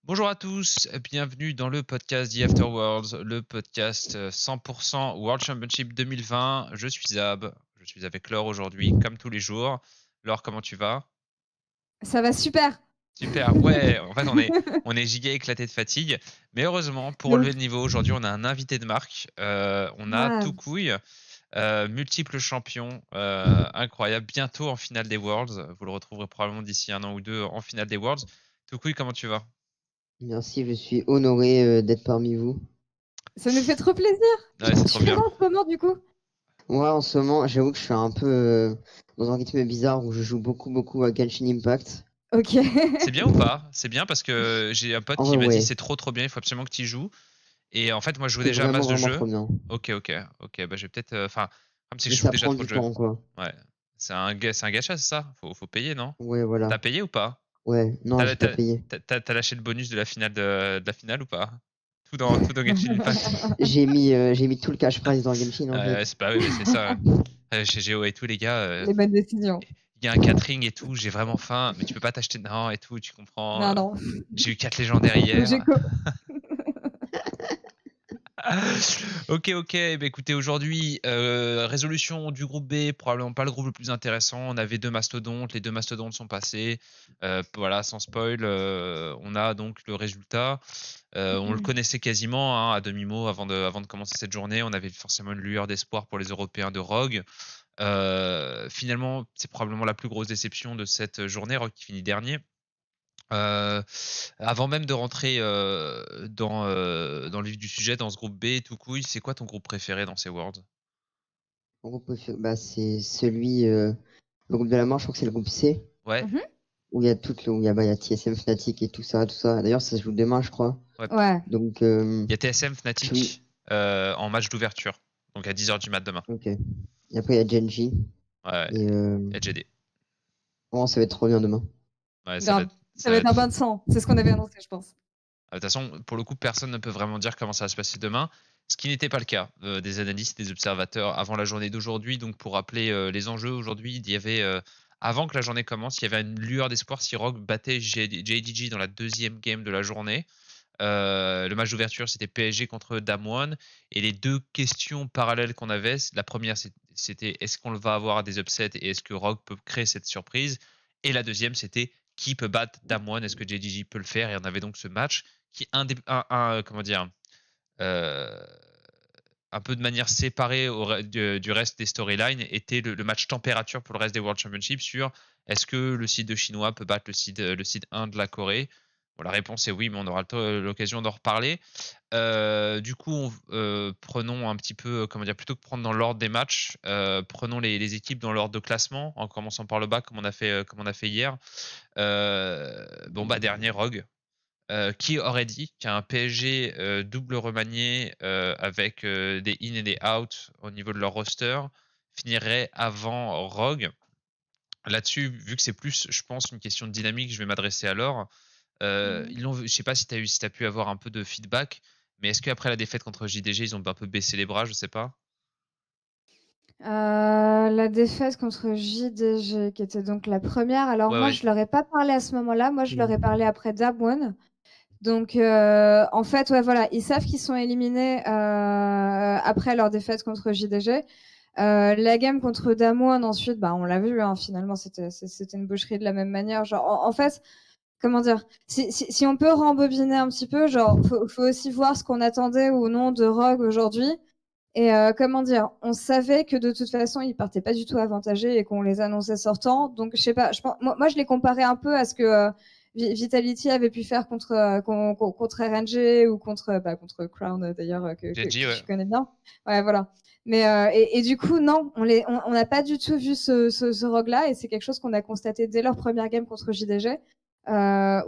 Bonjour à tous, bienvenue dans le podcast The Afterworlds, le podcast 100% World Championship 2020. Je suis Zab, je suis avec Laure aujourd'hui, comme tous les jours. Laure, comment tu vas? Ça va super. Super, ouais, en fait on est giga éclaté de fatigue, mais heureusement pour De relever ouf. le niveau aujourd'hui on a un invité de marque, on a Ah, Toucouille, multiple champion, incroyable, bientôt en finale des Worlds, vous le retrouverez probablement d'ici 1 an ou 2 en finale des Worlds. Toucouille, comment tu vas? Merci, je suis honoré d'être parmi vous. ça nous fait trop plaisir. Ouais, c'est Tu trop fais bien. quoi en ce moment du coup? Moi, en ce moment, j'avoue que je suis un peu dans un rythme bizarre où je joue beaucoup à Genshin Impact. Ok. C'est bien ou pas? C'est bien parce que j'ai un pote En qui vrai, m'a dit ouais, c'est trop bien, il faut absolument que tu y joues. Et en fait, moi je joue c'est déjà à masse de vraiment jeux. trop bien. Ok, bah je vais peut-être. Enfin, comme si Mais je joue ça déjà prend trop du de jeux. temps, quoi. Ouais. C'est un gacha, c'est ça? Faut payer, non? Ouais, voilà. T'as payé ou pas? Ouais, non, T'as j'ai pas t'as- payé. t'as lâché le bonus de la finale ou pas? Tout dans Genshin Impact. J'ai mis tout le cash prize dans Genshin, en Ouais, fait. c'est pas, oui, mais c'est ça. Chez Géo et tout, les gars, Les bonnes décisions. il y a un catering et tout, j'ai vraiment faim, mais tu peux pas t'acheter. Non, et tout, tu comprends. Non, non. J'ai eu 4 légendaires Faut que hier. j'éco- Ok, ok. Eh ben, écoutez, aujourd'hui, résolution du groupe B, probablement pas le groupe le plus intéressant. On avait deux mastodontes, les deux mastodontes sont passés. Voilà, sans spoil, on a donc le résultat. On le connaissait quasiment hein, à demi-mot avant de commencer cette journée. On avait forcément une lueur d'espoir pour les Européens de Rogue. Finalement, c'est probablement la plus grosse déception de cette journée. Rogue qui finit dernier. Euh, Avant même de rentrer dans le vif du sujet, dans ce groupe B, tout couille, c'est quoi ton groupe préféré dans ces Worlds? Mon groupe préféré, bah, c'est celui, le groupe de la mort, je crois que c'est le groupe C, Ouais, Mhm. où il y a il y a TSM, Fnatic et tout ça, tout ça. D'ailleurs, ça se joue demain, je crois. ouais. Ouais. Donc, Il y a TSM je... Fnatic en match d'ouverture, donc à 10h du mat demain. ok. Et après, il y a Genji. Ouais, Et LGD. oh, ça va être trop bien demain. Ouais, ça va Grave. être. Ça Ça va va être un être... bain de sang. C'est ce qu'on avait annoncé, je pense. De toute façon, pour le coup, personne ne peut vraiment dire comment ça va se passer demain, ce qui n'était pas le cas des analystes, des observateurs avant la journée d'aujourd'hui. Donc, pour rappeler les enjeux aujourd'hui, il y avait, avant que la journée commence, il y avait une lueur d'espoir si Rogue battait JDG dans la deuxième game de la journée. Le match d'ouverture, c'était PSG contre Damwon. Et les deux questions parallèles qu'on avait, la première, c'était est-ce qu'on va avoir des upsets et est-ce que Rogue peut créer cette surprise? Et la deuxième, c'était qui peut battre Damwon? Est-ce que JDG peut le faire? Et on avait donc ce match qui, comment dire, euh, un peu de manière séparée du reste des storylines, était le match température pour le reste des World Championships sur est-ce que le site de Chinois peut battre le site 1 de la Corée. Bon, la réponse est oui, mais on aura l'occasion d'en reparler. Du coup, prenons un petit peu, comment dire, plutôt que prendre dans l'ordre des matchs, prenons les équipes dans l'ordre de classement, en commençant par le bas, comme on a fait hier. Bon, bah, dernier Rogue. Qui aurait dit qu'un PSG double remanié avec des in et des out au niveau de leur roster finirait avant Rogue? Là-dessus, vu que c'est plus, je pense, une question de dynamique, je vais m'adresser à Laure. Je ne sais pas si tu as pu avoir un peu de feedback, mais est-ce qu'après la défaite contre JDG, ils ont un peu baissé les bras? Je sais pas. La défaite contre JDG, qui était donc la première. Alors Ouais, moi, ouais. je leur ai pas parlé à ce moment-là. Moi, je leur ai parlé après Dabwon. Donc, en fait, ouais, voilà, ils savent qu'ils sont éliminés après leur défaite contre JDG. La game contre Damwon, ensuite, bah, on l'a vu, hein, finalement, c'était une boucherie de la même manière. Genre, en fait, comment dire, si on peut rembobiner un petit peu, genre, faut aussi voir ce qu'on attendait ou non de Rogue aujourd'hui. Et comment dire, on savait que de toute façon, ils partaient pas du tout avantagés et qu'on les annonçait sortants. Donc, je sais pas, moi, je les comparais un peu à ce que Vitality avait pu faire contre RNG ou contre Crown d'ailleurs, GG, que ouais. tu connais bien. Ouais, voilà. Mais et du coup, non, on n'a pas du tout vu ce rogue-là et c'est quelque chose qu'on a constaté dès leur première game contre JDG,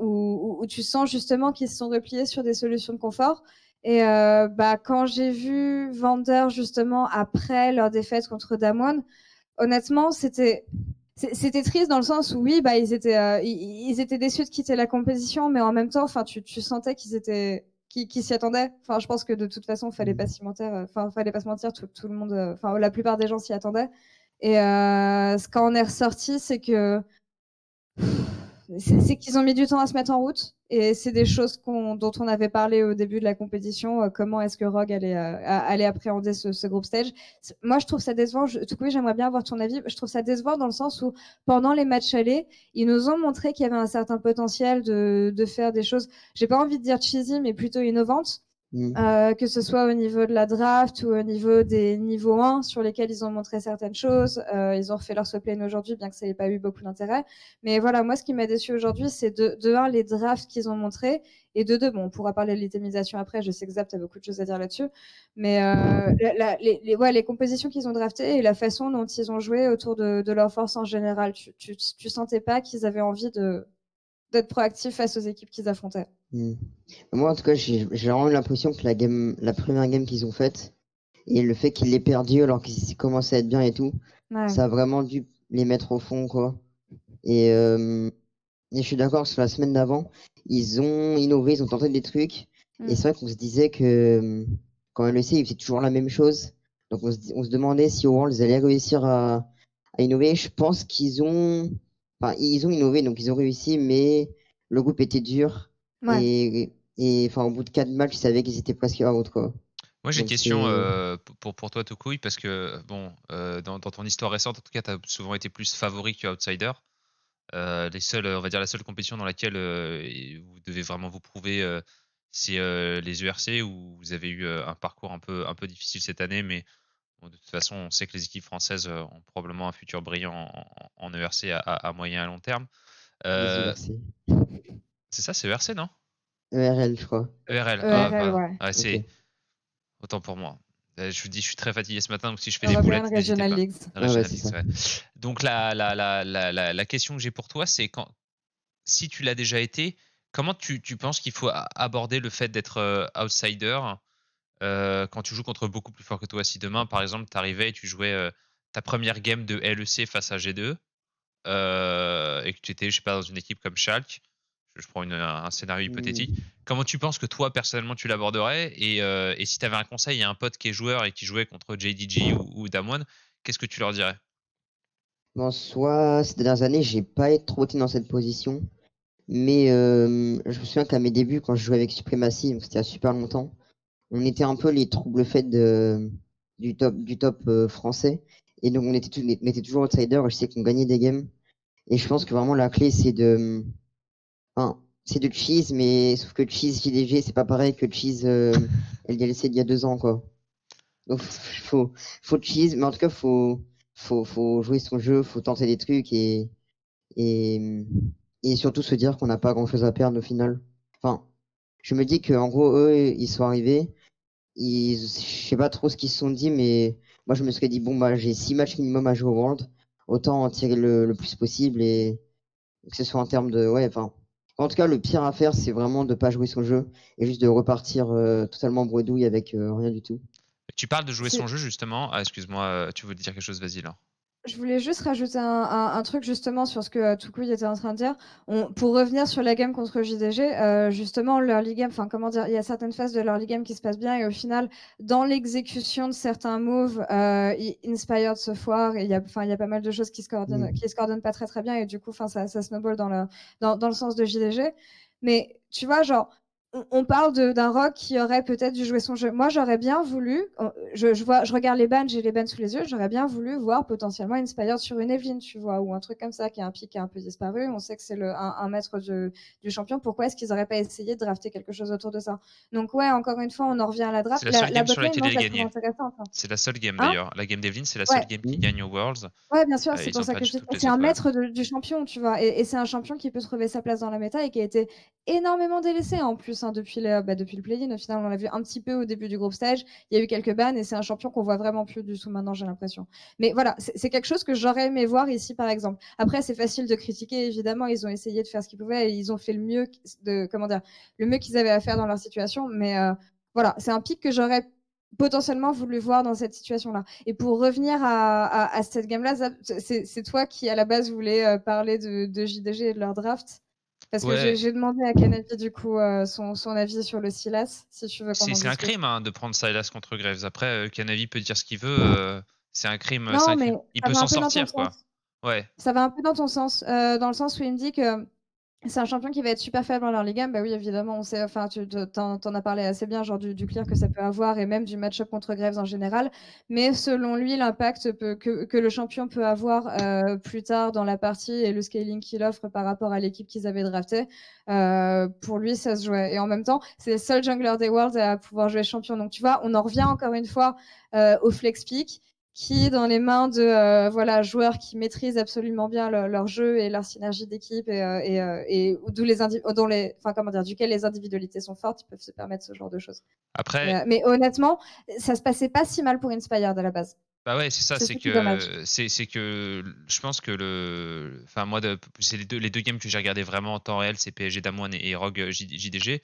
où tu sens justement qu'ils se sont repliés sur des solutions de confort. Et bah, quand j'ai vu Vander justement après leur défaite contre Damwon, honnêtement, c'était triste dans le sens où oui, bah ils étaient déçus de quitter la compétition, mais en même temps, enfin tu sentais qu'ils s'y attendaient. Enfin, je pense que de toute façon, fallait pas se mentir, tout le monde, enfin la plupart des gens s'y attendaient. Et ce qu'on est ressorti, c'est que c'est qu'ils ont mis du temps à se mettre en route. Et c'est des choses dont on avait parlé au début de la compétition. Comment est-ce que Rogue allait appréhender ce group stage. Moi, je trouve ça décevant. Oui, j'aimerais bien avoir ton avis. Je trouve ça décevant dans le sens où, pendant les matchs allés, ils nous ont montré qu'il y avait un certain potentiel de faire des choses, j'ai pas envie de dire cheesy, mais plutôt innovantes. Que ce soit au niveau de la draft ou au niveau des niveaux 1 sur lesquels ils ont montré certaines choses. Ils ont refait leur swap-lane aujourd'hui, bien que ça n'ait pas eu beaucoup d'intérêt. Mais voilà, moi, ce qui m'a déçu aujourd'hui, c'est de 1, les drafts qu'ils ont montrés, et de 2, bon, on pourra parler de l'itémisation après, je sais que Zap, tu as beaucoup de choses à dire là-dessus, mais les compositions qu'ils ont draftées et la façon dont ils ont joué autour de leur force en général, tu sentais pas qu'ils avaient envie d'être proactifs face aux équipes qu'ils affrontaient. Moi, en tout cas, j'ai vraiment eu l'impression que la première game qu'ils ont faite, et le fait qu'ils l'aient perdu alors qu'ils commençaient à être bien et tout, ça a vraiment dû les mettre au fond, quoi. Et je suis d'accord, sur la semaine d'avant, ils ont innové, ils ont tenté des trucs. Et c'est vrai qu'on se disait que quand LEC, ils faisaient toujours la même chose. Donc on se demandait si au World, ils allaient réussir à innover. Je pense qu'ils ont... Enfin, ils ont innové, donc ils ont réussi, mais le groupe était dur. Et enfin, au bout de 4 matchs, ils savaient qu'ils étaient presque out, quoi. Moi, j'ai une question pour toi, Tokouille, parce que bon, dans ton histoire récente, en tout cas, tu as souvent été plus favori que outsider. On va dire la seule compétition dans laquelle vous devez vraiment vous prouver, c'est les ERC, où vous avez eu un parcours un peu difficile cette année, mais bon, de toute façon, on sait que les équipes françaises ont probablement un futur brillant en ERC à moyen et à long terme. Les ERC. C'est ça, c'est ERC, non? ERL, je crois. ERL, ouais. c'est autant pour moi. Je vous dis, je suis très fatigué ce matin, donc si je fais European des boulettes, n'hésitez Regional pas. Leagues. Regional Leagues, ouais. Donc la question que j'ai pour toi, c'est si tu l'as déjà été, comment tu penses qu'il faut aborder le fait d'être outsider quand tu joues contre beaucoup plus fort que toi? Si demain, par exemple, tu arrivais et tu jouais ta première game de LEC face à G2, et que tu étais, je sais pas, dans une équipe comme Schalke, je prends un scénario hypothétique, comment tu penses que toi, personnellement, tu l'aborderais? Et si tu avais un conseil à un pote qui est joueur et qui jouait contre JDG ou Damwon, qu'est-ce que tu leur dirais? Bon, soit ces dernières années, j'ai pas trop été dans cette position. Mais je me souviens qu'à mes débuts, quand je jouais avec Supremacy, donc c'était il y a super longtemps, on était un peu les troubles faits du top français. Et donc on était toujours outsider. Je sais qu'on gagnait des games. Et je pense que vraiment la clé, enfin, c'est de cheese, mais sauf que cheese JDG, c'est pas pareil que cheese LDLC d'il y a 2 ans, quoi. Donc faut cheese, mais en tout cas, faut jouer son jeu, faut tenter des trucs et surtout se dire qu'on n'a pas grand chose à perdre au final. Enfin, je me dis qu'en gros, eux, ils sont arrivés. Je sais pas trop ce qu'ils se sont dit, mais moi, je me serais dit, bon, bah, j'ai 6 matchs minimum à jouer au World. Autant en tirer le plus possible et que ce soit en termes de. Ouais, enfin. En tout cas, le pire à faire, c'est vraiment de pas jouer son jeu et juste de repartir totalement bredouille avec rien du tout. Tu parles de jouer son jeu, justement. Ah, excuse-moi, tu veux dire quelque chose? Vas-y, là. Je voulais juste rajouter un truc justement sur ce que Toucouille était en train de dire. Pour revenir sur la game contre JDG, justement, leur league game, enfin comment dire, il y a certaines phases de leur league game qui se passent bien et au final, dans l'exécution de certains moves, Inspired se foire et il y a pas mal de choses qui se coordonnent pas très très bien et du coup, ça snowball dans le sens de JDG. Mais tu vois, genre, on parle d'un Rogue qui aurait peut-être dû jouer son jeu. Moi, j'aurais bien voulu, je regarde les bans, j'ai les bans sous les yeux, j'aurais bien voulu voir potentiellement Inspired sur une Evelynn, tu vois, ou un truc comme ça, qui a un pic qui a un peu disparu. On sait que c'est un maître du champion. Pourquoi est-ce qu'ils n'auraient pas essayé de drafter quelque chose autour de ça? Donc ouais, encore une fois, on en revient à la draft. C'est la seule game sur laquelle il a gagné. C'est la seule game d'ailleurs. La game d'Evelynn, c'est la seule game qui gagne au Worlds. Ouais, bien sûr, c'est pour ça que je dis que c'est un maître du champion, tu vois, et c'est un champion qui peut trouver sa place dans la méta et qui a été énormément délaissé en plus depuis le play-in. Au final, on l'a vu un petit peu au début du group stage. Il y a eu quelques bans et c'est un champion qu'on voit vraiment plus du tout maintenant, j'ai l'impression. Mais voilà, c'est quelque chose que j'aurais aimé voir ici, par exemple. Après, c'est facile de critiquer, évidemment. Ils ont essayé de faire ce qu'ils pouvaient et ils ont fait le mieux le mieux qu'ils avaient à faire dans leur situation. Mais voilà, c'est un pic que j'aurais potentiellement voulu voir dans cette situation-là. Et pour revenir à cette game-là, c'est toi qui, à la base, voulais parler de JDG et de leur draft. Parce que j'ai demandé à Kanavi, du coup, son avis sur le Silas, si tu veux qu'on en discute. C'est un crime de prendre Silas contre Graves. Après, Kanavi peut dire ce qu'il veut. C'est un crime. Non, mais il peut s'en sortir, quoi. Ouais. Ça va un peu dans ton sens, dans le sens où il me dit que C'est un champion qui va être super faible dans leur Ligue 1. Bah oui, évidemment, on sait, enfin, t'en as parlé assez bien, genre du clear que ça peut avoir et même du match-up contre Graves en général. Mais selon lui, l'impact que le champion peut avoir plus tard dans la partie et le scaling qu'il offre par rapport à l'équipe qu'ils avaient drafté, pour lui, ça se jouait. Et en même temps, c'est le seul jungler des Worlds à pouvoir jouer champion. Donc tu vois, on en revient encore une fois au flex pick, qui, dans les mains de voilà, joueurs qui maîtrisent absolument bien leur jeu et leur synergie d'équipe et duquel les individualités sont fortes, ils peuvent se permettre ce genre de choses. Après, Mais honnêtement, ça se passait pas si mal pour Inspired à la base. bah ouais, c'est ça, C'est dommage. c'est que je pense que enfin moi c'est les deux games que j'ai regardé vraiment en temps réel, c'est PSG Damwon et Rogue JDG.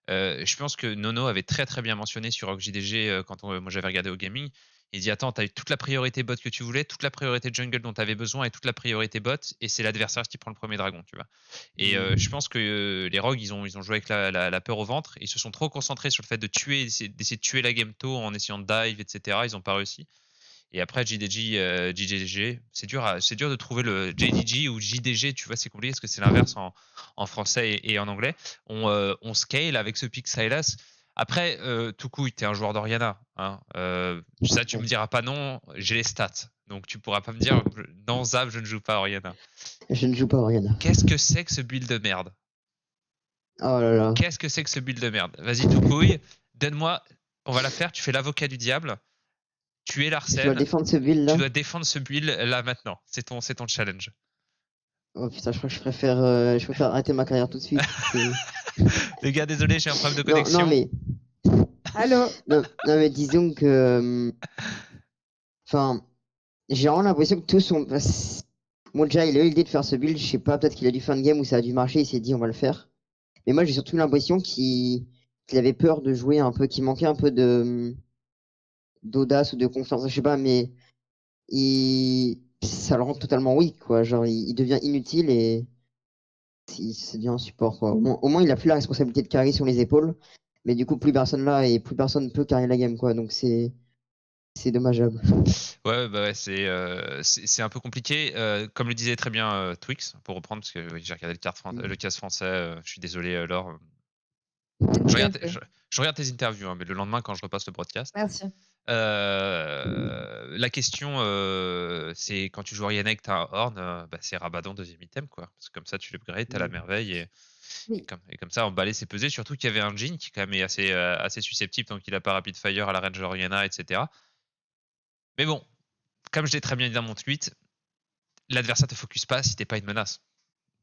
Je pense que Nono avait très très bien mentionné sur Rogue JDG quand moi j'avais regardé au gaming. Il dit attends, t'as eu toute la priorité bot que tu voulais, toute la priorité jungle dont tu avais besoin et toute la priorité bot, et c'est l'adversaire qui prend le premier dragon, tu vois. Et je pense que les Rogues ils ont joué avec la peur au ventre, ils se sont trop concentrés sur le fait d'essayer de tuer la game tôt en essayant de dive, etc. Ils n'ont pas réussi. Et après JDG, c'est dur de trouver le JDG ou JDG, tu vois, c'est compliqué parce que c'est l'inverse en français et en anglais. On scale avec ce pick Sylas. Après, tout coup, t'es un joueur d'Oriana. Hein. Ça, tu me diras pas non, j'ai les stats. Donc tu pourras pas me dire non, Zab, je ne joue pas Oriana. Je ne joue pas Oriana. Qu'est-ce que c'est que ce build de merde? Oh là là. Qu'est-ce que c'est que ce build de merde? Vas-y, tout couille, donne-moi, on va la faire, tu fais l'avocat du diable. Tu es Larsen. Tu dois défendre ce build là. Tu dois défendre ce build là maintenant. C'est ton challenge. Oh putain, je crois que je préfère arrêter ma carrière tout de suite. Les gars, désolé, j'ai un problème de connexion. Non mais. Allô. Non mais disons que. Enfin, j'ai vraiment l'impression que tous sont. Bon, déjà, il a eu l'idée de faire ce build. Je sais pas, peut-être qu'il a dû faire une game où ça a dû marcher. Il s'est dit, on va le faire. Mais moi, j'ai surtout l'impression qu'il avait peur de jouer un peu, qu'il manquait un peu d'audace ou de confiance. Je sais pas, mais ça le rend totalement weak, quoi. Genre, il devient inutile et c'est devient un support, quoi. Au moins, il a plus la responsabilité de carry sur les épaules. Mais du coup, plus personne là et plus personne peut carry la game, quoi. Donc, c'est dommageable. Ouais, bah ouais, c'est un peu compliqué. Comme le disait très bien Twix, pour reprendre, parce que j'ai regardé le cast français. Je suis désolé, Laure. Je regarde tes interviews, hein, mais le lendemain, quand je repasse le broadcast. Merci. La question, c'est quand tu joues Oriana et que t'as un Horn, bah, c'est Rabadon deuxième item, quoi. Parce que comme ça, tu l'upgrades, t'as la merveille et comme ça, emballer, c'est pesé. Surtout qu'il y avait un Jhin qui, quand même, est assez susceptible, donc il a pas Rapid Fire à la range Oriana, etc. Mais bon, comme je l'ai très bien dit dans mon tweet, l'adversaire te focus pas si t'es pas une menace.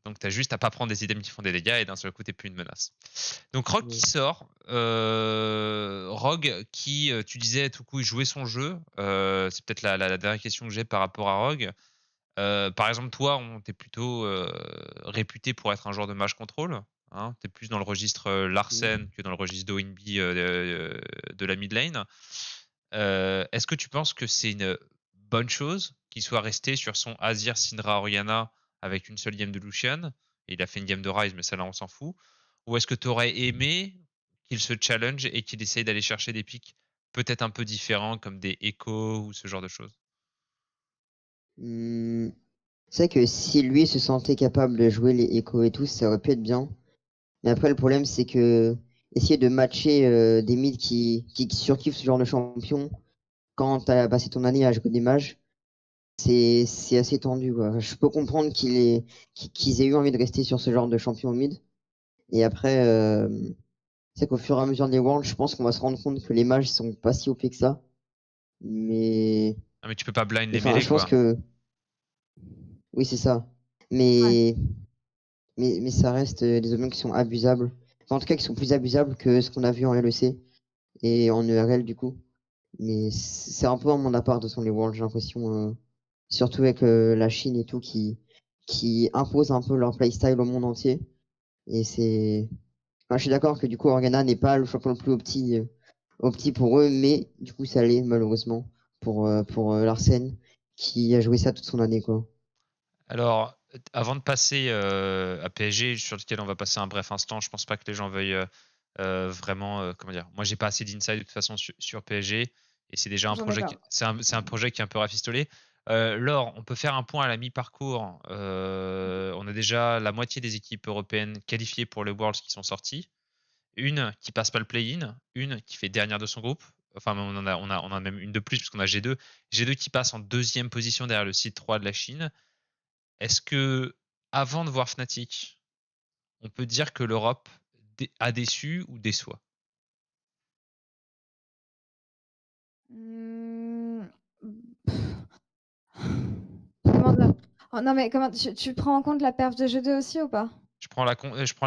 Donc t'as juste à pas prendre des items qui font des dégâts et d'un seul coup t'es plus une menace. Donc Rogue qui sort, Rogue qui, tu disais tout coup, il jouait son jeu. C'est peut-être la dernière question que j'ai par rapport à Rogue. Par exemple, toi, on t'est plutôt réputé pour être un joueur de mage control. Hein, t'es plus dans le registre Larsen que dans le registre d'ONB de la mid lane. Est-ce que tu penses que c'est une bonne chose qu'il soit resté sur son Azir Syndra Oriana avec une seule game de Lucian? Et il a fait une game de Ryze, mais ça là on s'en fout. Ou est-ce que tu aurais aimé qu'il se challenge et qu'il essaye d'aller chercher des pics peut-être un peu différents comme des Echo ou ce genre de choses? C'est vrai que si lui se sentait capable de jouer les Echo et tout, ça aurait pu être bien. Mais après, le problème, c'est que essayer de matcher des mids qui surkiffent ce genre de champion quand t'as passé ton année à jouer des mages, c'est assez tendu, quoi. Je peux comprendre qu'ils aient eu envie de rester sur ce genre de champion mid. Et après, c'est qu'au fur et à mesure des Worlds, je pense qu'on va se rendre compte que les mages sont pas si OP que ça. Mais. Ah, mais tu peux pas blind les Enfin, mêlées, je pense quoi. que. Oui, c'est ça. Mais. Mais ça reste des options qui sont abusables. Enfin, en tout cas, qui sont plus abusables que ce qu'on a vu en LEC et en ERL, du coup. Mais c'est un peu un monde à part de son les Worlds, j'ai l'impression. Surtout avec la Chine et tout qui impose un peu leur playstyle au monde entier. Et c'est. Enfin, je suis d'accord que du coup, Organa n'est pas le champion le plus opti pour eux, mais du coup, ça l'est malheureusement pour Larsen qui a joué ça toute son année, quoi. Alors, avant de passer à PSG, sur lequel on va passer un bref instant, je pense pas que les gens veuillent vraiment, comment dire. Moi, j'ai pas assez d'insight de toute façon sur PSG, et c'est déjà un projet, c'est un projet qui est un peu rafistolé. Laure, on peut faire un point à la mi-parcours. On a déjà la moitié des équipes européennes qualifiées pour les Worlds qui sont sorties. Une qui passe pas le play-in, une qui fait dernière de son groupe. Enfin, on en a même une de plus puisqu'on a G2. G2 qui passe en 2e position derrière le site 3 de la Chine. Est-ce que, avant de voir Fnatic, on peut dire que l'Europe a déçu ou déçoit? Comment dire? Oh, non, mais comment tu prends en compte la perf de G2 aussi ou pas? Je prends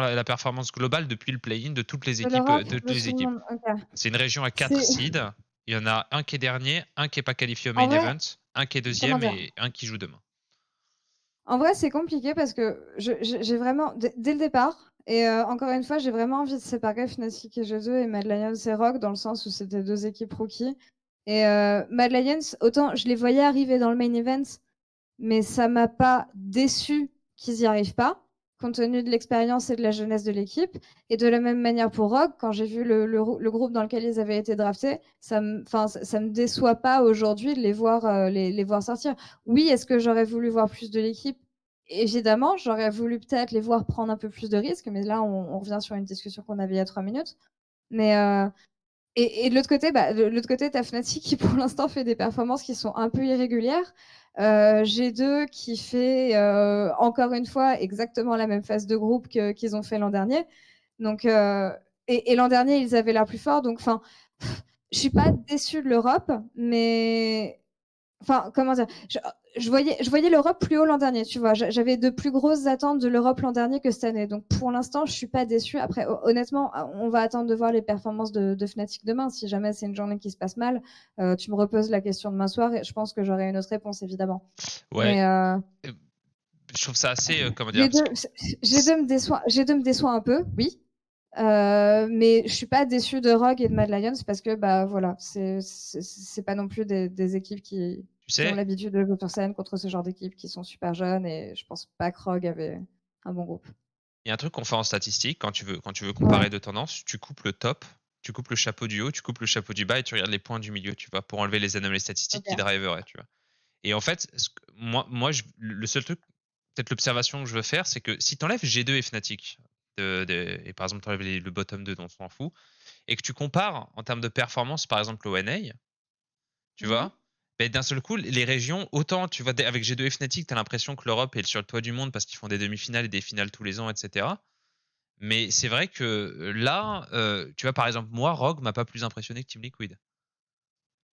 la performance globale depuis le play-in de toutes les De équipes. l'Europe? De toutes De les tout le équipes. monde? OK. C'est une région à 4 C'est seeds. Il y en a un qui est dernier, un qui n'est pas qualifié au en main vrai, event, un qui est comment deuxième dire? et un qui joue demain. En vrai, c'est compliqué parce que j'ai vraiment dès le départ et encore une fois, j'ai vraiment envie de séparer Fnatic et G2 et Mad Lions et Rogue dans le sens où c'était 2 équipes rookies et Mad Lions, autant je les voyais arriver dans le main event, mais ça m'a pas déçu qu'ils y arrivent pas, compte tenu de l'expérience et de la jeunesse de l'équipe. Et de la même manière pour Rogue, quand j'ai vu le groupe dans lequel ils avaient été draftés, ça me déçoit pas aujourd'hui de les voir sortir. Oui, est-ce que j'aurais voulu voir plus de l'équipe? Évidemment, j'aurais voulu peut-être les voir prendre un peu plus de risques, mais là, on revient sur une discussion qu'on avait il y a 3 minutes. Mais et de l'autre côté, t'as Fnatic qui pour l'instant fait des performances qui sont un peu irrégulières. G2 qui fait encore une fois exactement la même phase de groupe qu'ils ont fait l'an dernier. Donc, et l'an dernier, ils avaient l'air plus forts. Donc, enfin, je suis pas déçue de l'Europe, mais enfin, comment dire, je voyais l'Europe plus haut l'an dernier, tu vois. J'avais de plus grosses attentes de l'Europe l'an dernier que cette année. Donc pour l'instant, je suis pas déçue. Après, honnêtement, on va attendre de voir les performances de Fnatic demain. Si jamais c'est une journée qui se passe mal, tu me reposes la question demain soir et je pense que j'aurai une autre réponse, évidemment. Ouais. Mais Je trouve ça assez, comment dire, G2 me déçoit un peu, oui. Mais je suis pas déçue de Rogue et de Mad Lions parce que bah voilà, c'est pas non plus des équipes qui ont l'habitude de jouer sur scène contre ce genre d'équipes qui sont super jeunes et je pense pas que Rogue avait un bon groupe. Il y a un truc qu'on fait en statistique quand tu veux comparer de tendances, tu coupes le top, tu coupes le chapeau du haut, tu coupes le chapeau du bas et tu regardes les points du milieu, tu vois, pour enlever les anomalies statistiques qui driveraient, tu vois. Et en fait, le seul truc, peut-être l'observation que je veux faire, c'est que si tu enlèves G2 et Fnatic, et par exemple tu enlèves le bottom 2 dont on s'en fout, et que tu compares en termes de performance, par exemple l'ONA, tu vois, ben, d'un seul coup, les régions, autant tu vois, avec G2 et Fnatic, tu as l'impression que l'Europe est sur le toit du monde parce qu'ils font des demi-finales et des finales tous les ans, etc. Mais c'est vrai que là, tu vois, par exemple, moi, Rogue m'a pas plus impressionné que Team Liquid.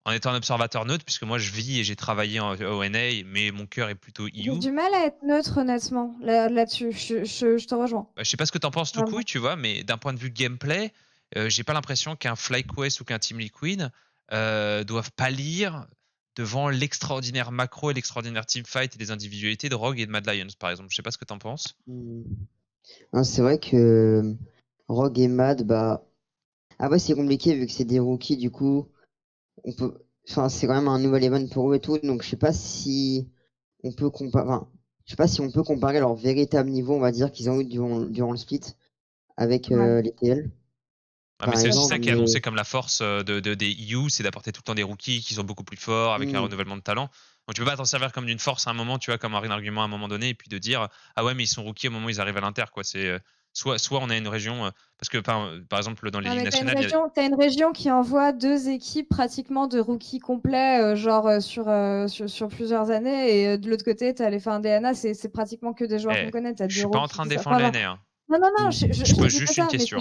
En étant un observateur neutre, puisque moi je vis et j'ai travaillé en ONA, mais mon cœur est plutôt EU. J'ai du mal à être neutre, honnêtement, là-dessus. Je te rejoins. Bah, je sais pas ce que t'en penses, tout couille, tu vois, mais d'un point de vue gameplay, j'ai pas l'impression qu'un FlyQuest ou qu'un Team Liquid doivent pâlir devant l'extraordinaire macro et l'extraordinaire teamfight et les individualités de Rogue et de Mad Lions, par exemple. Je sais pas ce que t'en penses. C'est vrai que Rogue et Mad, bah. Après, c'est compliqué vu que c'est des rookies, du coup. Enfin, c'est quand même un nouvel event pour eux et tout, donc je sais pas si on peut comparer leur véritable niveau, on va dire, qu'ils ont eu durant le split avec les TL. Mais c'est aussi ça qui est annoncé comme la force des EU, c'est d'apporter tout le temps des rookies qui sont beaucoup plus forts avec un renouvellement de talent. Donc tu peux pas t'en servir comme d'une force à un moment, tu vois, comme un argument à un moment donné, et puis de dire ah ouais mais ils sont rookies au moment où ils arrivent à l'Inter, quoi. C'est soit on a une région parce que par exemple dans les ligues nationales, t'as une région qui envoie 2 équipes pratiquement de rookies complets, genre sur plusieurs années, et de l'autre côté t'as les DNA, c'est pratiquement que des joueurs qu'on connaît. Je suis pas en train de défendre l'ANR. Non, je pose juste une question.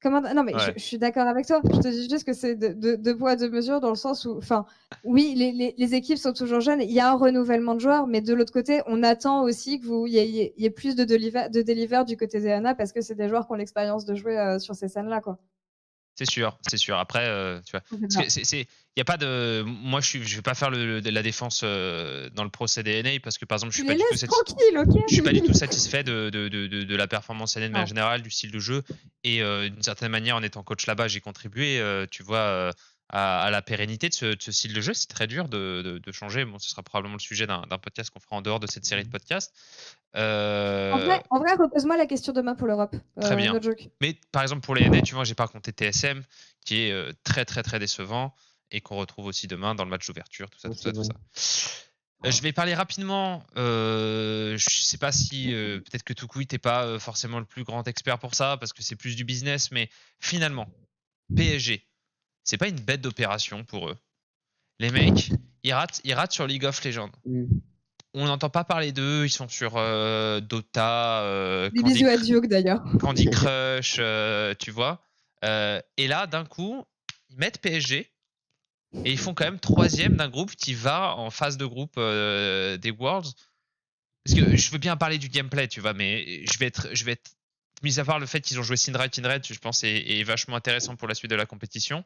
Non, mais je suis d'accord avec toi. Je te dis juste que c'est deux poids, deux mesures dans le sens où, enfin, oui, les équipes sont toujours jeunes. Il y a un renouvellement de joueurs, mais de l'autre côté, on attend aussi qu'il y ait plus de deliver du côté des ANA parce que c'est des joueurs qui ont l'expérience de jouer sur ces scènes-là, quoi. C'est sûr. Après, tu vois, il y a pas de. Moi, je vais pas faire la défense dans le procès NA parce que par exemple, je suis pas du tout satisfait de la performance NA de manière générale, du style de jeu, et d'une certaine manière, en étant coach là-bas, j'ai contribué, tu vois, à la pérennité de ce style de jeu. C'est très dur de changer. Bon, ce sera probablement le sujet d'un podcast qu'on fera en dehors de cette série de podcasts. En vrai, repose-moi la question demain pour l'Europe. Très bien. No joke. Mais par exemple pour les NA, tu vois, j'ai pas compté TSM qui est très très très décevant et qu'on retrouve aussi demain dans le match d'ouverture, tout ça. Je vais parler rapidement. Je sais pas si peut-être que Toukoui t'es pas forcément le plus grand expert pour ça parce que c'est plus du business, mais finalement, PSG, c'est pas une bête d'opération pour eux. Les mecs, ils ratent sur League of Legends. On n'entend pas parler d'eux, ils sont sur Dota, Des bisous à Duke d'ailleurs. Candy Crush, tu vois. Et là, d'un coup, ils mettent PSG et ils font quand même 3e d'un groupe qui va en phase de groupe des Worlds. Parce que je veux bien parler du gameplay, tu vois, mais je vais être, mis à part le fait qu'ils ont joué Kindred, je pense, est vachement intéressant pour la suite de la compétition.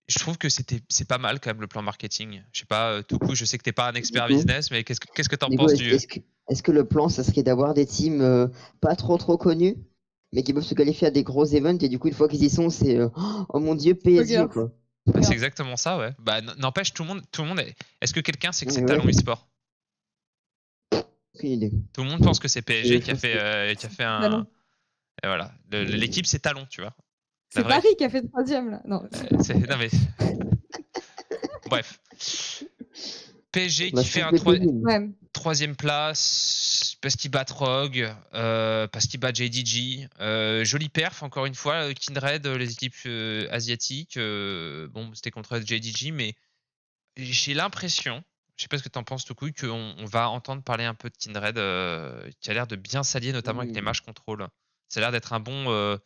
Je trouve que c'est pas mal quand même le plan marketing. Je sais pas, Toukou, je sais que t'es pas un expert business, mais qu'est-ce que t'en penses du... Est-ce que le plan, ça serait d'avoir des teams pas trop connus, mais qui peuvent se qualifier à des gros events, et du coup, une fois qu'ils y sont, c'est oh mon dieu, PSG, quoi. Bah, c'est exactement ça, ouais. Bah, n'empêche, tout le monde est... Est-ce que quelqu'un sait que c'est Talon eSport? Aucune idée. Tout le monde pense que c'est PSG qui a fait un... Et voilà. L'équipe, c'est Talon, tu vois. C'est Paris qui a fait 3e, là. Non, non mais... Bref. PSG qui fait un 3e place parce qu'il bat Rogue, parce qu'il bat JDG. Jolie perf, encore une fois. Kindred, les équipes asiatiques. Bon, c'était contre JDG, mais j'ai l'impression, je sais pas ce que tu en penses, Toukou, qu'on va entendre parler un peu de Kindred, qui a l'air de bien s'allier, notamment avec les match control. Ça a l'air d'être un bon...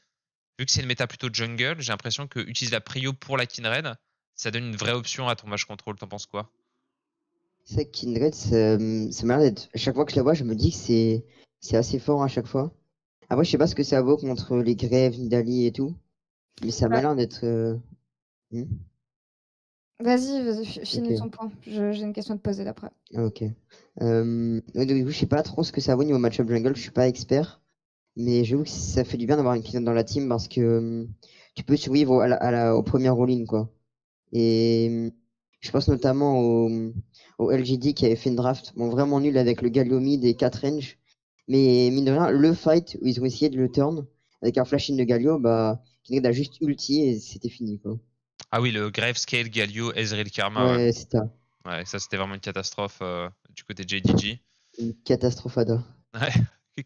vu que c'est une méta plutôt jungle, j'ai l'impression que utiliser la prio pour la Kindred, ça donne une vraie option à ton match control. T'en penses quoi? C'est vrai que Kindred, ça m'a l'air d'être... À chaque fois que je la vois, je me dis que c'est assez fort à chaque fois. Après, je sais pas ce que ça vaut contre les Greves, Nidalee et tout, mais ça m'a l'air d'être... Vas-y, finis ton point. J'ai une question à te poser d'après. Ok. Je sais pas trop ce que ça vaut niveau match-up jungle, je suis pas expert, mais j'avoue que ça fait du bien d'avoir une Kindred dans la team parce que tu peux survivre au premier all-in, quoi. Et je pense notamment au LGD qui avait fait une draft vraiment nulle avec le Galio mid et 4 range. Mais mine de rien, le fight où ils ont essayé de le turn avec un flash-in de Galio, bah, Kindred a juste ulti et c'était fini, quoi. Ah oui, le Grave Scale, Galio, Ezreal Karma. Ouais, c'est ça. Ouais, ça c'était vraiment une catastrophe du côté de JDG. Une catastrophada. Ouais.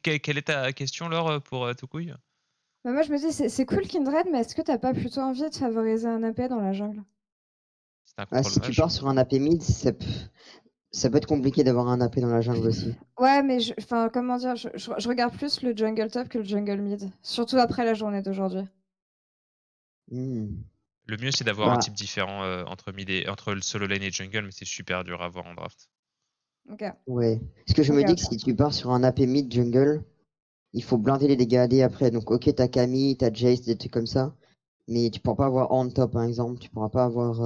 Quelle est ta question, Laure, pour Toucouille? Bah moi, je me dis, c'est cool Kindred, mais est-ce que t'as pas plutôt envie de favoriser un AP dans la jungle? Si tu pars sur un AP mid, ça peut être compliqué d'avoir un AP dans la jungle aussi. Ouais, mais comment dire, je regarde plus le jungle top que le jungle mid, surtout après la journée d'aujourd'hui. Le mieux, c'est d'avoir un type différent entre le solo lane et jungle, mais c'est super dur à avoir en draft. Ok. Ouais. Parce que je me dis que si tu pars sur un AP mid jungle, il faut blinder les dégâts AD après. Donc, ok, t'as Camille, t'as Jace, des trucs comme ça. Mais tu pourras pas avoir Horn top, par exemple. Tu pourras pas avoir.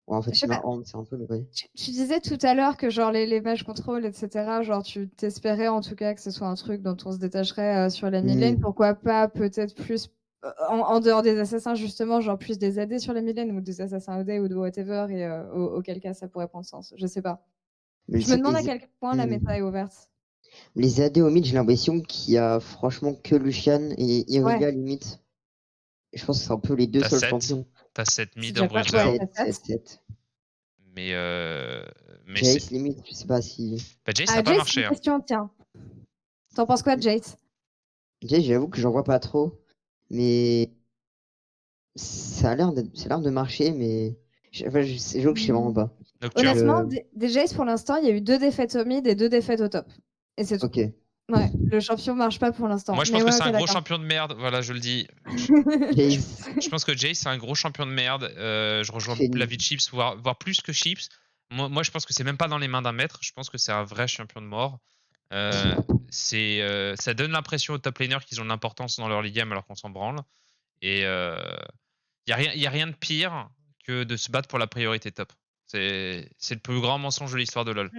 Ouais, en fait, tu m'as Horn, c'est un peu le vrai. Tu disais tout à l'heure que genre les match control, etc., genre tu t'espérais en tout cas que ce soit un truc dont on se détacherait sur la mid lane. Pourquoi pas peut-être plus en dehors des assassins, justement, genre plus des AD sur la mid lane ou des assassins AD ou de whatever, et auquel cas ça pourrait prendre sens. Je sais pas. Je me demande à quel point la méta est ouverte. Les AD au mid, j'ai l'impression qu'il y a franchement que Lucian et Irelia limite. Je pense que c'est un peu les deux seuls champions. T'as 7 mid en bridge. 7. Mais Jace limite, je sais pas si... Bah, Jace, ça n'a pas marché. Question, tiens. T'en penses quoi de Jace? Jace, j'avoue que j'en vois pas trop. Mais ça a l'air de marcher, mais j'avoue que je sais vraiment pas. Honnêtement, des Jace pour l'instant, il y a eu 2 défaites au mid et 2 défaites au top. Et c'est tout. Ok. Ouais, le champion marche pas pour l'instant. Moi, je pense que c'est un gros champion de merde. Voilà, je le dis. Je pense que Jace, c'est un gros champion de merde. Je rejoins l'avis de Chips, voire plus que Chips. Moi, je pense que c'est même pas dans les mains d'un maître. Je pense que c'est un vrai champion de mort. Ça donne l'impression aux top laners qu'ils ont de l'importance dans leur league game alors qu'on s'en branle. Et il y a rien de pire que de se battre pour la priorité top. C'est le plus grand mensonge de l'histoire de LoL.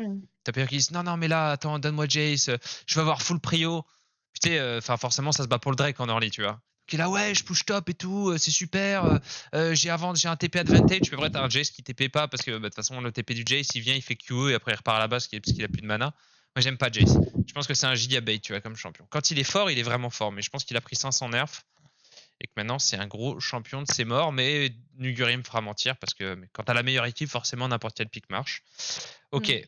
T'as pire qui disent non mais là attends, donne-moi Jace, je vais avoir full prio. Putain, forcément ça se bat pour le Drake en early, tu vois. Qui est là ouais, je push top et tout, c'est super. J'ai un TP advantage. Mais vrai, t'as un Jace qui TP pas parce que de toute façon le TP du Jace il vient, il fait QE et après il repart à la base parce qu'il a plus de mana. Moi j'aime pas Jace. Je pense que c'est un giga bait, tu vois, comme champion. Quand il est fort, il est vraiment fort, mais je pense qu'il a pris 500 nerfs. et que maintenant c'est un gros champion de ses morts, mais Nuguri me fera mentir parce que quand t'as la meilleure équipe, forcément n'importe quel pick marche. Ok.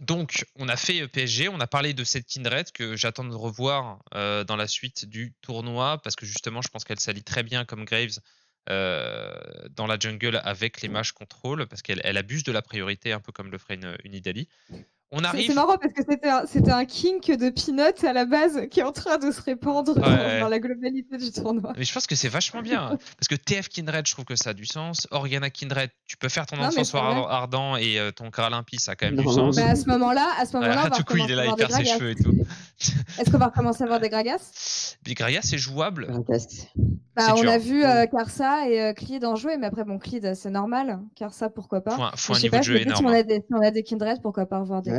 Donc, on a fait PSG, on a parlé de cette Kindred que j'attends de revoir dans la suite du tournoi parce que justement, je pense qu'elle s'allie très bien comme Graves dans la jungle avec les mages contrôle parce qu'elle abuse de la priorité un peu comme le ferait une Idali. On C'est arrive. marrant parce que c'était un kink de Peanut à la base qui est en train de se répandre dans la globalité du tournoi. Mais je pense que c'est vachement bien. Parce que TF Kindred, je trouve que ça a du sens. Organa Kindred, tu peux faire ton enfonçoir ardent et ton Caralimpi, ça a quand même du sens. Bah à ce moment-là, on va du coup, il est là, il perd ses cheveux et tout. Est-ce qu'on va recommencer à avoir des Gragas? Des Gragas, c'est jouable. Bah, on a vu Karsa et Clid en jouer, mais après, bon, Clid, c'est normal. Karsa, pourquoi pas. Faut un niveau de jeu énorme. Si on a des Kindred, pourquoi pas revoir des Gragas?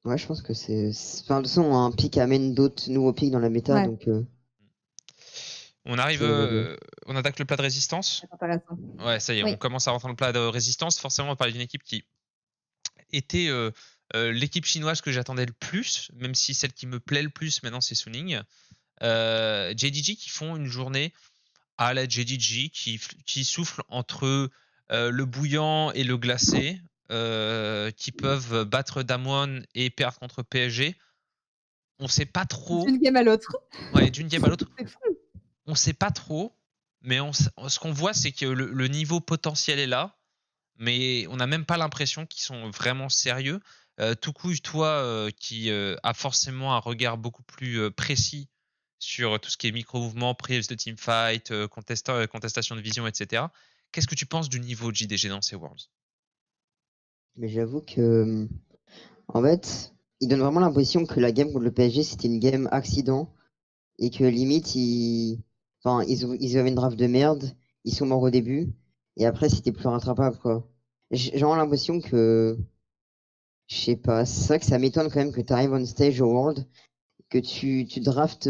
Ouais, je pense que c'est. Enfin, de toute façon, un pick amène d'autres nouveaux picks dans la méta, donc. On arrive, on attaque le plat de résistance. Ouais, ça y est, on commence à rentrer dans le plat de résistance. Forcément, on parle d'une équipe qui était l'équipe chinoise que j'attendais le plus, même si celle qui me plaît le plus maintenant, c'est Suning. JDG qui font une journée à la JDG qui souffle entre le bouillant et le glacé, qui peuvent battre Damwon et perdre contre PSG. On sait pas trop. D'une game à l'autre. Ouais, d'une game à l'autre. On sait pas trop, mais ce qu'on voit, c'est que le niveau potentiel est là, mais on n'a même pas l'impression qu'ils sont vraiment sérieux. Toucouille, toi, qui a forcément un regard beaucoup plus précis sur tout ce qui est micro-mouvement, prise de teamfight, contestation de vision, etc. Qu'est-ce que tu penses du niveau de JDG dans ces Worlds? Mais j'avoue que, en fait, il donne vraiment l'impression que la game contre le PSG, c'était une game accident et que limite, ils avaient une draft de merde, ils sont morts au début et après, c'était plus rattrapable, quoi. J'ai vraiment l'impression que, je sais pas, c'est vrai que ça m'étonne quand même que tu arrives on stage au World, que tu draftes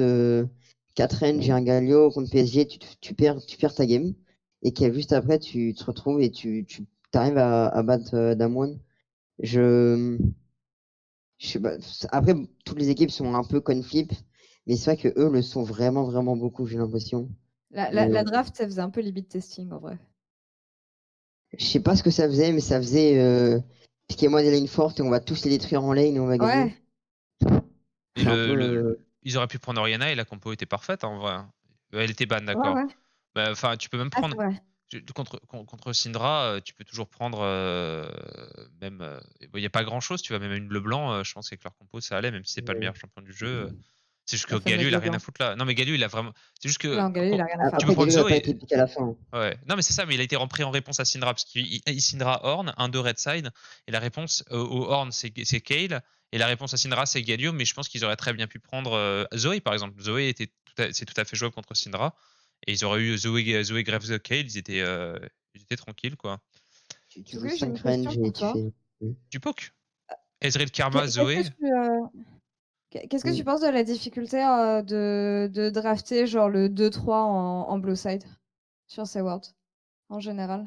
4 range et un Galio contre PSG, tu perds ta game et que juste après, tu te retrouves et tu arrives à battre Damwon. Je sais pas. Après, toutes les équipes sont un peu conflip, mais c'est vrai que eux le sont vraiment, vraiment beaucoup, j'ai l'impression. La draft, ça faisait un peu limit testing en vrai. Je sais pas ce que ça faisait, mais ça faisait piquez-moi des lanes fortes et on va tous les détruire en lane et on va gagner. Et ils auraient pu prendre Oriana et la compo était parfaite en vrai. Elle était ban, d'accord. Enfin, tu peux même prendre. Contre Syndra, tu peux toujours prendre même. Il n'y a pas grand chose, tu vois, même une bleu blanc, je pense qu'avec leur compo ça allait, même si c'est pas le meilleur champion du jeu. C'est juste que Galio il a rien à foutre là. Non, mais Galio il a vraiment. C'est juste que. Galio, il a rien à faire. Tu peux prendre Zoé. À la fin. Ouais. Non, mais c'est ça, mais il a été repris en réponse à Syndra parce qu'il Syndra Horn, 1-2 Red Side, et la réponse au Horn c'est Kayle, et la réponse à Syndra c'est Galio, mais je pense qu'ils auraient très bien pu prendre Zoé par exemple. Zoé c'est tout à fait jouable contre Syndra. Et ils auraient eu Zoé Graves Kayle, ils étaient tranquilles, quoi. Tu joues 5 range et tu fais. Du poke. Ezreal Karma, Zoé. Qu'est-ce que tu penses de la difficulté de drafter genre le 2-3 en blue side sur ces worlds en général?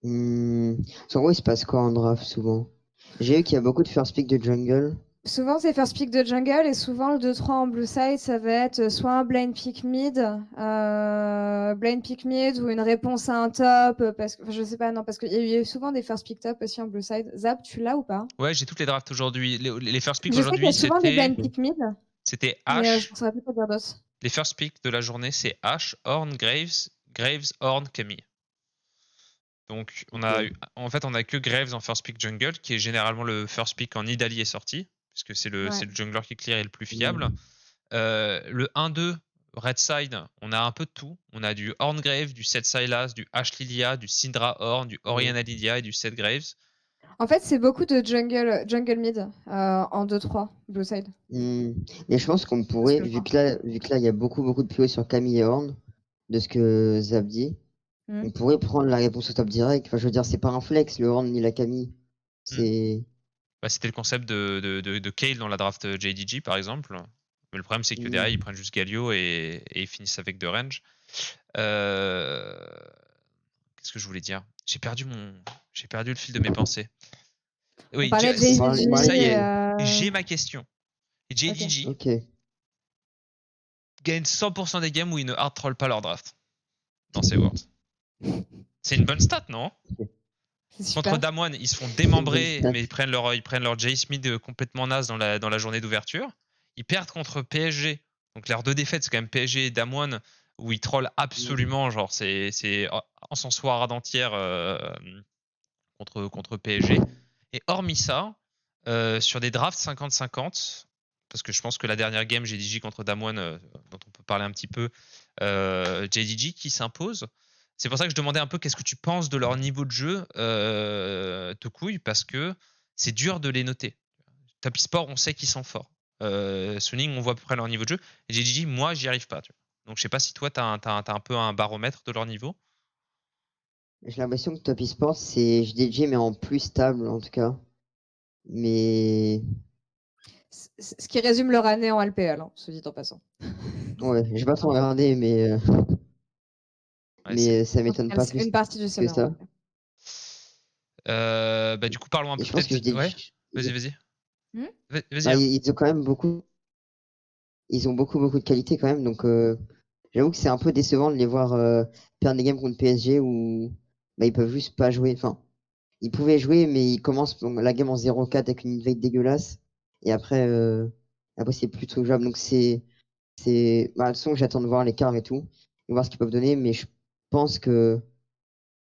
En gros, il se passe quoi en draft souvent? J'ai vu qu'il y a beaucoup de first pick de jungle. Souvent, c'est first pick de jungle et souvent le 2-3 en blue side, ça va être soit un blind pick mid ou une réponse à un top. Parce que, je sais pas, non, parce qu'il y a eu souvent des first pick top aussi en blue side. Zap, tu l'as ou pas? Ouais, j'ai toutes les drafts aujourd'hui. Les first pick aujourd'hui, c'était. Je sais qu'il y a souvent des blind pick mid. C'était Ashe. Je ne saurais plus quoi dire d'autre. Les first pick de la journée, c'est Ashe, Horn, Graves, Horn, Camille. Donc, on a que Graves en first pick jungle, qui est généralement le first pick en Idali est sorti, puisque c'est le jungler qui clear et le plus fiable. Le 1-2 Red Side, on a un peu de tout. On a du Horn Grave, du Seth Sylas, du Ashe Lilia, du Syndra Horn, du Oriana Lilia et du Seth Graves. En fait, c'est beaucoup de jungle mid en 2-3 blue side. Mais je pense qu'on pourrait, vu que là il y a beaucoup de PO sur Camille et Horn, de ce que Zap dit, on pourrait prendre la réponse au top direct. Enfin, je veux dire, c'est pas un flex, le Horn ni la Camille. C'est. C'était le concept de Kayle dans la draft JDG par exemple. Mais le problème, c'est que derrière, ils prennent juste Galio et ils finissent avec de range. Qu'est-ce que je voulais dire? J'ai perdu le fil de mes pensées. Oui, ça y est, j'ai ma question. JDG. gagnent 100% des games où ils ne hard troll pas leur draft dans ces Worlds. C'est une bonne stat, non? Contre Damwon, ils se font démembrer, mais ils prennent leur Jay Smith complètement naze dans la journée d'ouverture. Ils perdent contre PSG. Donc leurs 2 défaites, c'est quand même PSG et Damwon, où ils trollent absolument. Genre, c'est encensoir d'entière contre PSG. Et hormis ça, sur des drafts 50-50, parce que je pense que la dernière game JDG contre Damwon, dont on peut parler un petit peu, JDG qui s'impose. C'est pour ça que je demandais un peu qu'est-ce que tu penses de leur niveau de jeu, Toucouille, parce que c'est dur de les noter. Top Sport, on sait qu'ils sont forts. Suning, on voit à peu près leur niveau de jeu. Et JDG, moi, j'y arrive pas. Tu vois. Donc je sais pas si toi, t'as un peu un baromètre de leur niveau. J'ai l'impression que Top Esports, c'est JDG, mais en plus stable, en tout cas. Mais... Ce qui résume leur année en LPL, hein, se dit en passant. Ouais, j'ai pas trop regardé, mais... mais ça m'étonne pas plus une partie du que ça. Bah, du coup, parlons un peu peut-être... Ouais, vas-y. Vas-y. Ils ont quand même beaucoup... Ils ont beaucoup de qualité quand même, donc j'avoue que c'est un peu décevant de les voir perdre des games contre PSG où ils peuvent juste pas jouer. Enfin, ils pouvaient jouer, mais ils commencent la game en 0-4 avec une invade dégueulasse. Et après c'est plutôt jouable. Donc c'est... le son, j'attends de voir l'écart et tout, et voir ce qu'ils peuvent donner, mais je pense que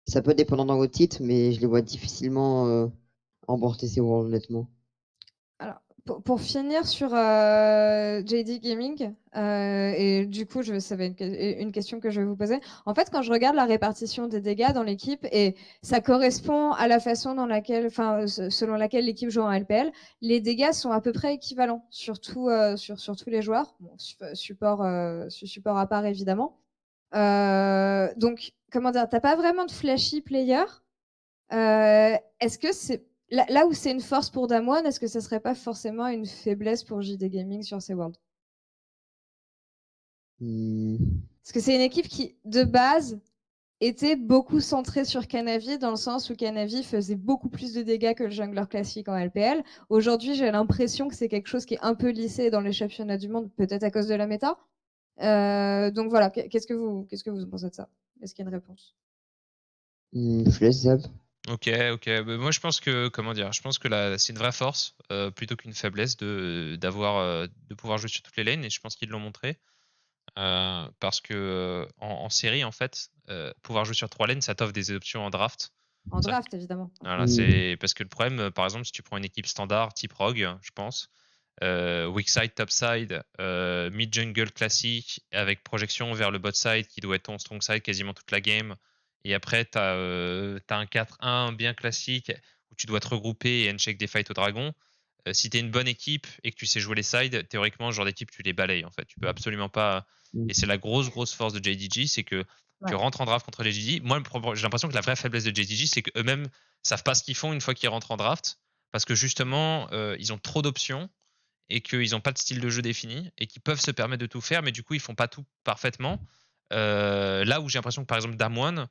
ça peut être dépendant dans vos titres, mais je les vois difficilement emporter ces Worlds, honnêtement. Alors, pour finir sur JD Gaming, et du coup, ça va être une question que je vais vous poser. En fait, quand je regarde la répartition des dégâts dans l'équipe, et ça correspond à la façon dans laquelle, selon laquelle l'équipe joue en LPL, les dégâts sont à peu près équivalents sur tous les joueurs. Bon, support à part, évidemment. Donc, comment dire, t'as pas vraiment de flashy player. Est-ce que c'est là où c'est une force pour Damwon, est-ce que ce serait pas forcément une faiblesse pour JD Gaming sur ces Worlds? Parce que c'est une équipe qui, de base, était beaucoup centrée sur Kanavi, dans le sens où Kanavi faisait beaucoup plus de dégâts que le jungler classique en LPL. Aujourd'hui, j'ai l'impression que c'est quelque chose qui est un peu lissé dans les championnats du monde, peut-être à cause de la méta. Donc voilà, qu'est-ce que vous en pensez de ça? Est-ce qu'il y a une réponse? Je laisse Zab. Ok. Moi, je pense que, c'est une vraie force plutôt qu'une faiblesse de pouvoir jouer sur toutes les lanes, et je pense qu'ils l'ont montré. Parce que en série, en fait, pouvoir jouer sur 3 lanes, ça t'offre des options en draft. En draft, évidemment. Voilà, c'est parce que le problème, par exemple, si tu prends une équipe standard type Rogue, je pense, weak side, top side, mid jungle classique avec projection vers le bot side qui doit être ton strong side quasiment toute la game. Et après, tu as un 4-1 bien classique où tu dois te regrouper et uncheck des fights au dragon. Si tu es une bonne équipe et que tu sais jouer les sides, théoriquement, ce genre d'équipe, tu les balayes en fait. Tu peux absolument pas. Et c'est la grosse force de JDG, c'est que tu rentres en draft contre les JDG. Moi, j'ai l'impression que la vraie faiblesse de JDG, c'est qu'eux-mêmes savent pas ce qu'ils font une fois qu'ils rentrent en draft. Parce que justement, ils ont trop d'options et qu'ils n'ont pas de style de jeu défini et qu'ils peuvent se permettre de tout faire, mais du coup, ils font pas tout parfaitement. Là où j'ai l'impression que par exemple Damwon,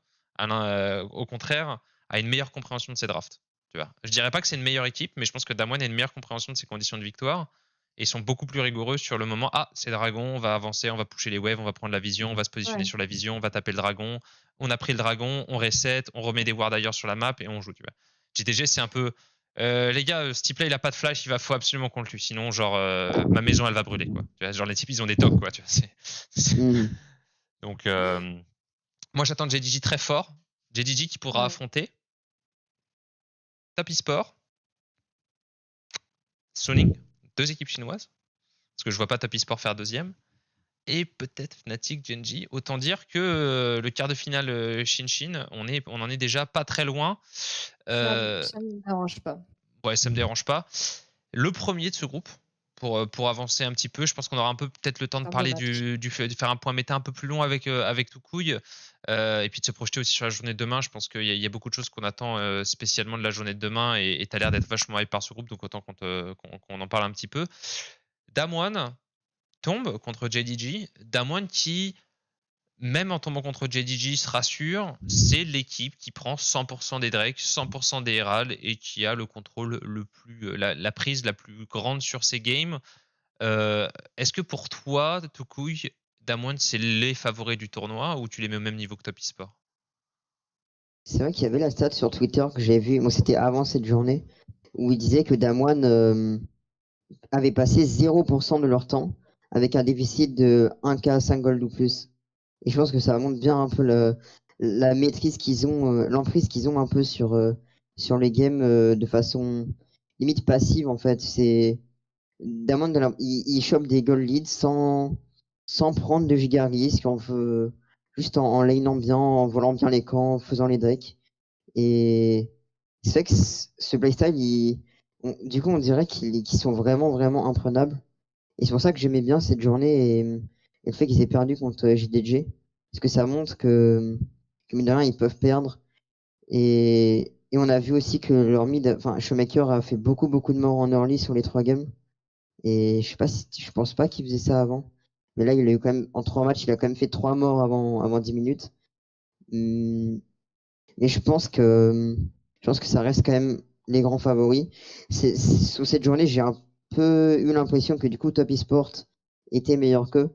au contraire, a une meilleure compréhension de ses drafts. Tu vois. Je dirais pas que c'est une meilleure équipe, mais je pense que Damwon a une meilleure compréhension de ses conditions de victoire et ils sont beaucoup plus rigoureux sur le moment. Ah, c'est dragon, on va avancer, on va pusher les waves, on va prendre la vision, on va se positionner sur la vision, on va taper le dragon. On a pris le dragon, on reset, on remet des wards ailleurs sur la map et on joue. Tu vois. JDG, c'est un peu. Les gars, ce type-là, il a pas de flash, faut absolument qu'on le tue. Sinon, genre, ma maison, elle va brûler, quoi. Tu vois, genre, les types, ils ont des tocs, quoi. Tu vois, Donc, moi, j'attends JDG très fort. JDG qui pourra affronter Top Esport, Suning, 2 équipes chinoises. Parce que je vois pas Top Esport faire 2e. Et peut-être Fnatic, Gen.G. Autant dire que le quart de finale Shin-Shin, on en est déjà pas très loin. Ça me dérange pas. Ouais, ça me dérange pas. Le premier de ce groupe, pour avancer un petit peu, je pense qu'on aura peut-être le temps de parler de faire un point méta un peu plus long avec Toucouille, et puis de se projeter aussi sur la journée de demain. Je pense qu'il y a beaucoup de choses qu'on attend spécialement de la journée de demain, et tu as l'air d'être vachement hype par ce groupe, donc autant qu'on en parle un petit peu. Damwon tombe contre JDG. Damwon qui, même en tombant contre JDG, se rassure, c'est l'équipe qui prend 100% des Drake, 100% des Herald et qui a le contrôle la prise la plus grande sur ces games. Est-ce que pour toi, Toucouille, Damwon, c'est les favoris du tournoi ou tu les mets au même niveau que Top eSport? C'est vrai qu'il y avait la stat sur Twitter que j'ai vue, moi c'était avant cette journée, où il disait que Damwon avait passé 0% de leur temps avec un déficit de 1K 5 gold ou plus. Et je pense que ça montre bien un peu la maîtrise qu'ils ont, l'emprise qu'ils ont un peu sur les games de façon limite passive en fait. C'est Damwon, il chope des gold leads sans prendre de giga risque, juste en lanant bien, en volant bien les camps, en faisant les decks. Et c'est vrai que ce playstyle, du coup, on dirait qu'ils sont vraiment, vraiment imprenables. Et c'est pour ça que j'aimais bien cette journée et le fait qu'ils aient perdu contre JDG. Parce que ça montre que mine de rien, ils peuvent perdre. Et on a vu aussi que leur mid, enfin, Showmaker a fait beaucoup, beaucoup de morts en early sur les 3 games. Et je pense pas qu'il faisait ça avant. Mais là, il a eu quand même, en 3 matchs, il a quand même fait 3 morts avant 10 minutes. Hum, Mais je pense que ça reste quand même les grands favoris. Sur cette journée, j'ai un peu eu l'impression que du coup Top eSport était meilleur qu'eux.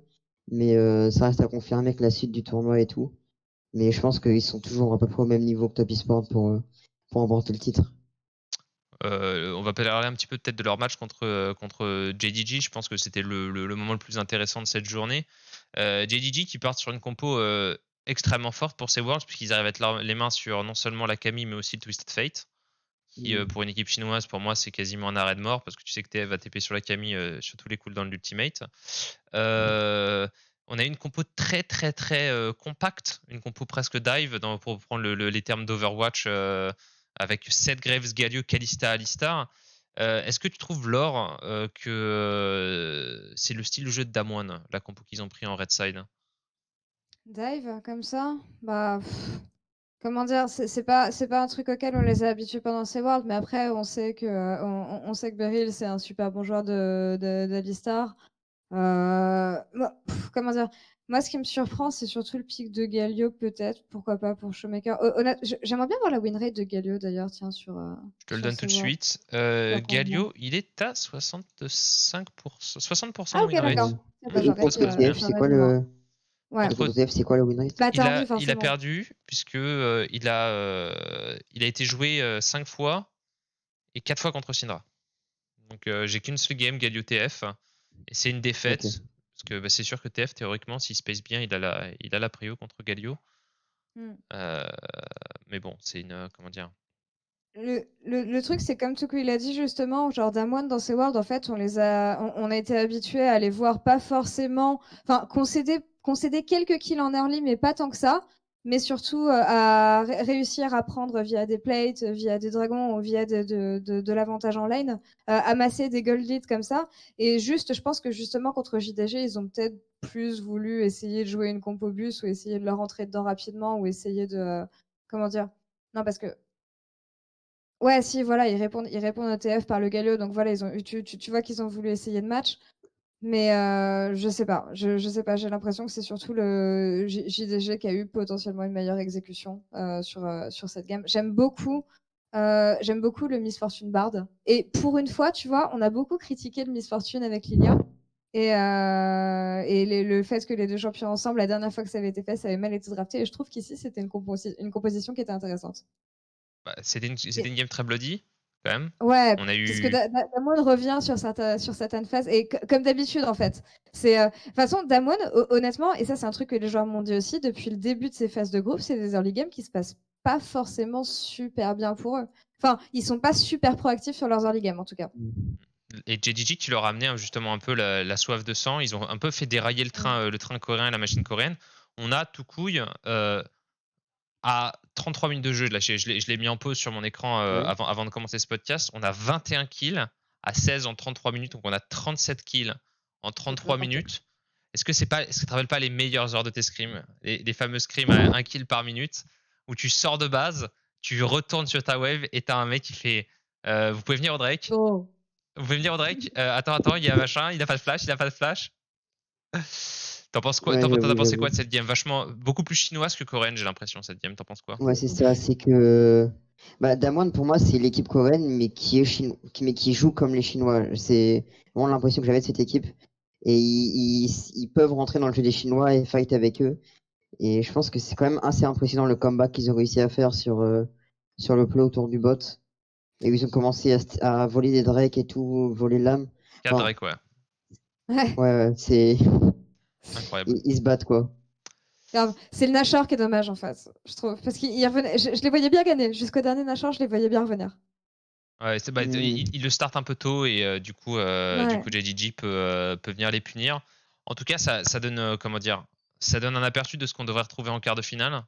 Mais ça reste à confirmer avec la suite du tournoi et tout. Mais je pense qu'ils sont toujours à peu près au même niveau que Top eSport pour remporter le titre. On va parler un petit peu peut-être de leur match contre JDG. Je pense que c'était le moment le plus intéressant de cette journée. JDG qui part sur une compo extrêmement forte pour ces Worlds, puisqu'ils arrivent à mettre les mains sur non seulement la Camille, mais aussi le Twisted Fate, qui pour une équipe chinoise, pour moi, c'est quasiment un arrêt de mort, parce que tu sais que TF va TP sur la Camille sur tous les coups dans l'ultimate. On a une compo très très très compacte, une compo presque dive, pour prendre les termes d'Overwatch, avec Seth Graves, Galio, Kalista, Alistar. Est-ce que tu trouves, Laure, que c'est le style de jeu de Damwon, la compo qu'ils ont pris en Red Side? Dive, comme ça? Bah, comment dire? C'est pas un truc auquel on les a habitués pendant ces Worlds, mais après, on sait que Beryl, c'est un super bon joueur d'Alistar. Comment dire? Moi, ce qui me surprend, c'est surtout le pic de Galio, peut-être. Pourquoi pas pour Showmaker. J'aimerais bien voir la win rate de Galio, d'ailleurs, tiens, Je te le sur donne ce tout de World. suite. Leur combat. Galio, il est à 65%, 60% Ah, de ok, win rate. d'accord. Ah, bah, Et Donc ça contre passe TF, bien. c'est quoi vu moins. le Ouais. et Contre contre TF, c'est quoi le win rate? Bah, t'as envie, il a forcément. perdu puisque il a été joué 5 fois et 4 fois contre Syndra. Donc j'ai qu'une seule game Galio TF et c'est une défaite Ok. parce que c'est sûr que TF théoriquement s'il space bien il a la prio contre Galio. Hmm. Mais bon c'est une comment dire. Le truc, c'est comme Tuku il a dit justement, genre Damwon dans ces Worlds, en fait, on a été habitués à les voir pas forcément, enfin, concéder quelques kills en early, mais pas tant que ça, mais surtout à réussir à prendre via des plates, via des dragons ou via de l'avantage en lane, amasser des gold leads comme ça. Et juste, je pense que justement contre JDG, ils ont peut-être plus voulu essayer de jouer une compo bus ou essayer de leur rentrer dedans rapidement ou essayer comment dire? Non, parce que ouais, si, voilà, ils répondent au TF par le Galio, donc voilà, tu vois qu'ils ont voulu essayer de match, mais je sais pas, je sais pas, j'ai l'impression que c'est surtout le JDG qui a eu potentiellement une meilleure exécution sur cette game. J'aime beaucoup le Miss Fortune Bard, et pour une fois, tu vois, on a beaucoup critiqué le Miss Fortune avec Lilia, et le fait que les deux champions ensemble, la dernière fois que ça avait été fait, ça avait mal été drafté, et je trouve qu'ici, c'était une composition qui était intéressante. Bah, c'était une game très bloody quand même. Ouais, On a parce que eu Damwon revient sur certaines phases, et comme d'habitude, en fait. De toute façon, Damwon, honnêtement, et ça, c'est un truc que les joueurs m'ont dit aussi, depuis le début de ces phases de groupe, c'est des early games qui se passent pas forcément super bien pour eux. Enfin, ils sont pas super proactifs sur leurs early games, en tout cas. et JDG qui leur a amené justement un peu la soif de sang. Ils ont un peu fait dérailler le train coréen et la machine coréenne. On a tout couille à 33 minutes de jeu. Là, je l'ai mis en pause sur mon écran Ouais. avant de commencer ce podcast. On a 21 kills à 16 en 33 minutes. Donc on a 37 kills en 33 minutes. Est-ce que tu te rappelles pas les meilleures heures de tes scrims, les fameux scrims à 1 kill par minute, où tu sors de base, tu retournes sur ta wave et t'as un mec qui fait vous pouvez venir au Drake. Oh. Vous pouvez venir au Drake. Attends, il y a machin, il a pas de flash, il a pas de flash. T'en penses quoi? Ouais, T'as pensé j'avoue. quoi de cette game? Vachement, beaucoup plus chinoise que coréenne, j'ai l'impression, cette game. T'en penses quoi? Ouais, c'est ça, c'est que Damwon pour moi c'est l'équipe coréenne mais qui joue comme les Chinois. C'est vraiment l'impression que j'avais de cette équipe. et ils peuvent rentrer dans le jeu des Chinois et fight avec eux. Et je pense que c'est quand même assez impressionnant le comeback qu'ils ont réussi à faire sur le play autour du bot. Et ils ont commencé à voler des drakes et tout, voler l'âme. 4 Enfin, Drake, ouais. Ouais, ouais, c'est Incroyable. ils se battent quoi. grave. C'est le Nashor qui est dommage en fait, je trouve. Parce qu'ils revenaient. Je les voyais bien gagner. Jusqu'au dernier Nashor, je les voyais bien revenir. Ouais, il le start un peu tôt et du coup Ouais. JDG peut venir les punir. En tout cas, ça donne comment dire, ça donne un aperçu de ce qu'on devrait retrouver en quart de finale.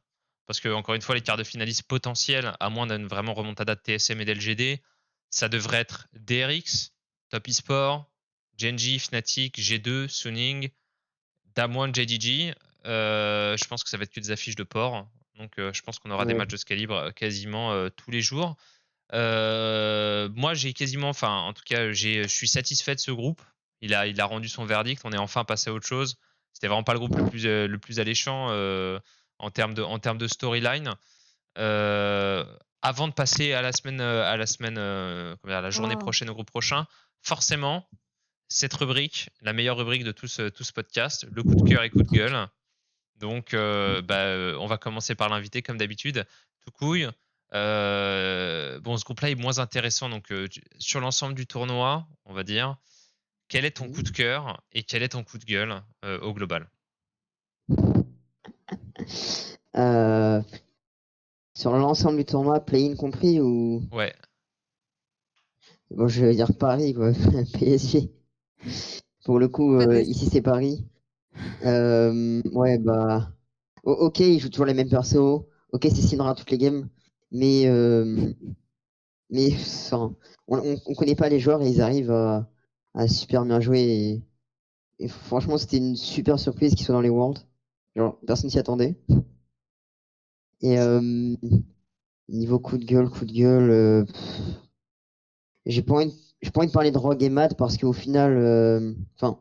Parce que encore une fois, les quarts de finalistes potentiels, à moins d'une vraiment remontada de TSM et d'LGD, ça devrait être DRX, Top eSport, Genji, Fnatic, G2, Suning, Damwon, JDG. Je pense que ça va être que des affiches de port. Donc je pense qu'on aura des Ouais. matchs de ce calibre quasiment tous les jours. Moi, j'ai quasiment, enfin, en tout cas, je suis satisfait de ce groupe. Il a rendu son verdict. On est enfin passé à autre chose. C'était vraiment pas le groupe le plus alléchant en termes de storyline. Avant de passer à la semaine, à la journée Oh. prochaine au groupe prochain, forcément, cette rubrique, la meilleure rubrique de tout ce podcast, le coup de cœur et coup de gueule. Donc, on va commencer par l'invité comme d'habitude. Tout couille. Bon, ce groupe-là est moins intéressant. Donc, sur l'ensemble du tournoi, on va dire, quel est ton coup de cœur et quel est ton coup de gueule au global? Euh, Sur l'ensemble du tournoi, play-in compris ou Ouais. bon, je vais dire Paris quoi, PSG. Pour le coup, Pas de ici c'est Paris. Ouais bah, ok, ils jouent toujours les mêmes persos. Ok, c'est Syndra toutes les games, mais enfin, on connaît pas les joueurs et ils arrivent à super bien jouer. Et franchement, c'était une super surprise qu'ils soient dans les Worlds. Genre, personne s'y attendait. Et niveau coup de gueule, j'ai pas envie de parler de Rogue et Mad parce qu'au final, enfin,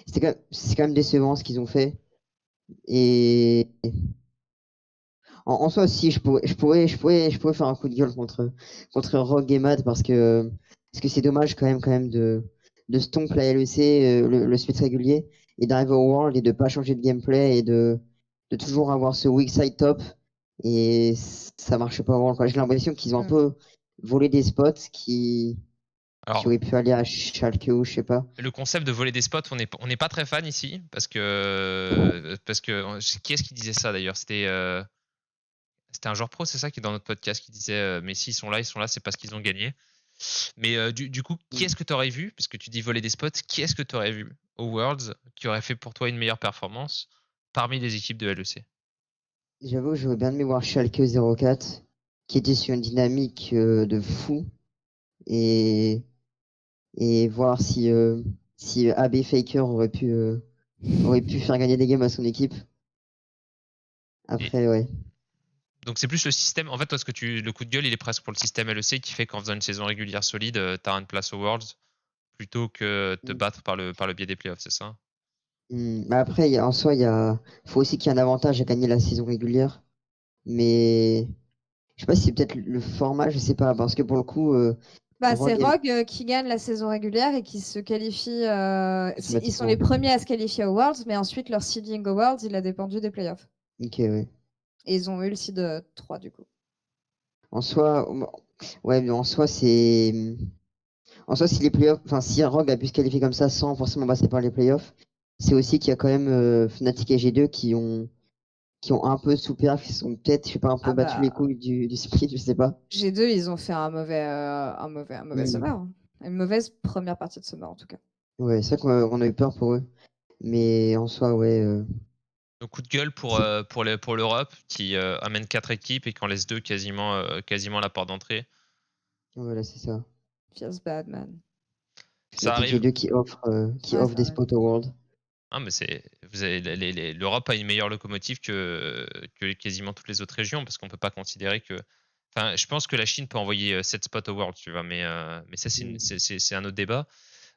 c'est quand même décevant ce qu'ils ont fait. Et en soi, si je pourrais faire un coup de gueule contre Rogue et Mad parce que c'est dommage quand même de stomp la LEC, le split régulier, et d'arriver au World et de pas changer de gameplay et de toujours avoir ce weak side top. Et ça marche pas au World, quoi. J'ai l'impression qu'ils ont un peu volé des spots qui Alors, auraient pu aller à Schalke ou je sais pas. le concept de voler des spots, on n'est pas très fan ici parce que qui est-ce qui disait ça d'ailleurs? C'était un joueur pro, c'est ça, qui est dans notre podcast, qui disait mais s'ils sont là, c'est parce qu'ils ont gagné. Mais du coup, qui est-ce que tu aurais vu, puisque tu dis voler des spots, qui est-ce que tu aurais vu au Worlds qui aurait fait pour toi une meilleure performance parmi les équipes de LEC? J'avoue, j'aurais bien aimé voir Schalke 04 qui était sur une dynamique de fou et, et voir si AB Faker aurait pu faire gagner des games à son équipe. Et Après, ouais. donc c'est plus le système. En fait, toi, le coup de gueule, il est presque pour le système LEC qui fait qu'en faisant une saison régulière solide, tu as une place au Worlds plutôt que te battre par le biais des playoffs, c'est ça? Mais après, en soi, faut aussi qu'il y ait un avantage à gagner la saison régulière. Mais je sais pas si c'est peut-être le format, je sais pas. Parce que pour le coup, Bah, c'est Rogue et Rogue qui gagne la saison régulière et qui se qualifie. Ils sont les automatiquement. premiers à se qualifier aux Worlds, mais ensuite leur seeding aux Worlds, il a dépendu des playoffs. Ok, ouais. Et ils ont eu le seed 3 du coup. En soi, ouais, mais en soi, c'est. En soi, si les playoffs, enfin, si Rogue a pu se qualifier comme ça sans forcément passer par les playoffs, c'est aussi qu'il y a quand même Fnatic et G2 qui ont un peu souffert, qui sont peut-être, je sais pas, un peu Ah battu les bah, couilles du split, je sais pas. G2, ils ont fait un mauvais Hmm. summer, hein. Une mauvaise première partie de summer en tout cas. Ouais, c'est vrai qu'on a eu peur pour eux. Mais en soi, ouais. Donc coup de gueule pour l'Europe qui amène 4 équipes et qui en laisse 2 quasiment à la porte d'entrée. Voilà, c'est ça. Feels bad, man. Ça Fnatic arrive. G2 qui Ouais, offre ça des arrive. spots au World. Ah, mais vous avez, l'Europe a une meilleure locomotive que quasiment toutes les autres régions parce qu'on peut pas considérer que. Enfin, je pense que la Chine peut envoyer 7 spots au World, tu vois, mais ça, Hmm. c'est un autre débat.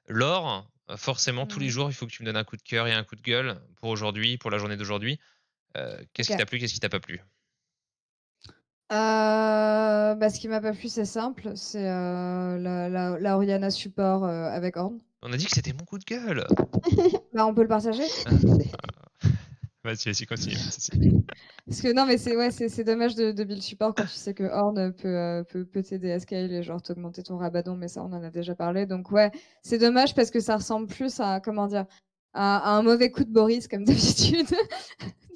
Laure, forcément, tous les jours, il faut que tu me donnes un coup de cœur et un coup de gueule pour aujourd'hui, pour la journée d'aujourd'hui. Qu'est-ce qui Ok. t'a plu, qu'est-ce qui t'a pas plu? Bah, ce qui m'a pas plu, c'est simple. C'est la Oriana support avec Ornn. On a dit que c'était mon coup de gueule. Bah, on peut le partager. Vas-y, continue. Parce que non, mais c'est dommage de build support quand tu sais que Horn peut t'aider à scale et genre t'augmenter ton rabadon, mais ça on en a déjà parlé. Donc ouais, c'est dommage parce que ça ressemble plus à, comment dire, à un mauvais coup de Boris comme d'habitude.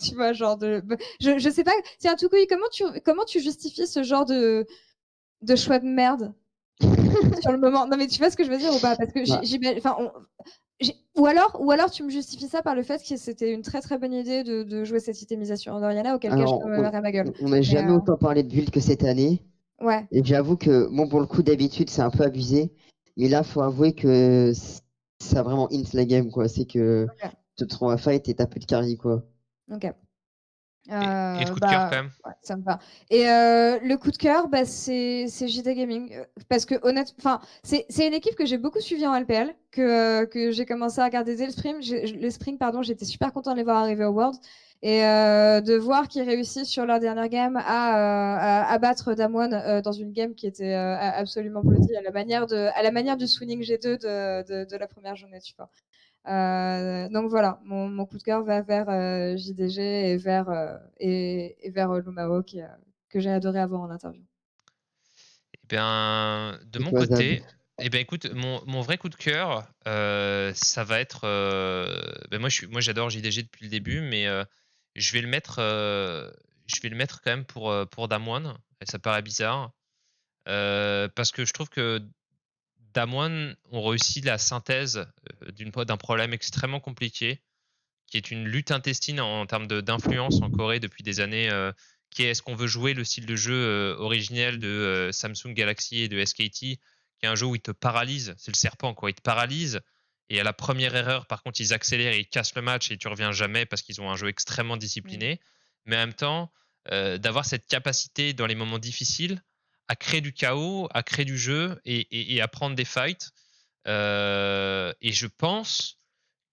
Tu vois, genre je sais pas. Tiens, Toukoui, comment tu justifies ce genre de choix de merde sur le moment? Non, mais tu vois ce que je veux dire ou pas? Parce que ou alors tu me justifies ça par le fait que c'était une très très bonne idée de jouer cette itemisation en Oriana, auquel cas je Alors, peux me ma gueule. on n'a jamais autant parlé de build que cette année. Ouais. Et j'avoue que, bon, pour le coup, d'habitude, c'est un peu abusé. Mais là, faut avouer que ça a vraiment int la game, quoi. C'est que tu te trouves à fight et t'as plus de carry, quoi. Ok. Et le coup de cœur, quand même. Ouais, ça me va. Et le coup de cœur, c'est JD Gaming. Parce que honnêtement, c'est une équipe que j'ai beaucoup suivie en LPL, que j'ai commencé à regarder dès le spring, pardon, j'étais super content de les voir arriver au World. Et de voir qu'ils réussissent sur leur dernière game à battre Damwon dans une game qui était absolument bloody à la manière du swinging G2 de la première journée, tu vois. Donc voilà, mon coup de cœur va vers JDG et vers Lumao que j'ai adoré avoir en interview. Eh bien, de mon côté, écoute, mon vrai coup de cœur, ça va être. Moi, j'adore JDG depuis le début, mais je vais le mettre quand même pour Damwon. Et ça paraît bizarre. Parce que je trouve que Damwon ont réussi la synthèse d'un problème extrêmement compliqué, qui est une lutte intestine en termes d'influence en Corée depuis des années, qui est-ce qu'on veut jouer le style de jeu originel de Samsung Galaxy et de SKT, qui est un jeu où il te paralyse, c'est le serpent, quoi, il te paralyse, et à la première erreur, par contre, ils accélèrent et ils cassent le match et tu reviens jamais parce qu'ils ont un jeu extrêmement discipliné, mais en même temps, d'avoir cette capacité dans les moments difficiles à créer du chaos, à créer du jeu et à prendre des fights. Et je pense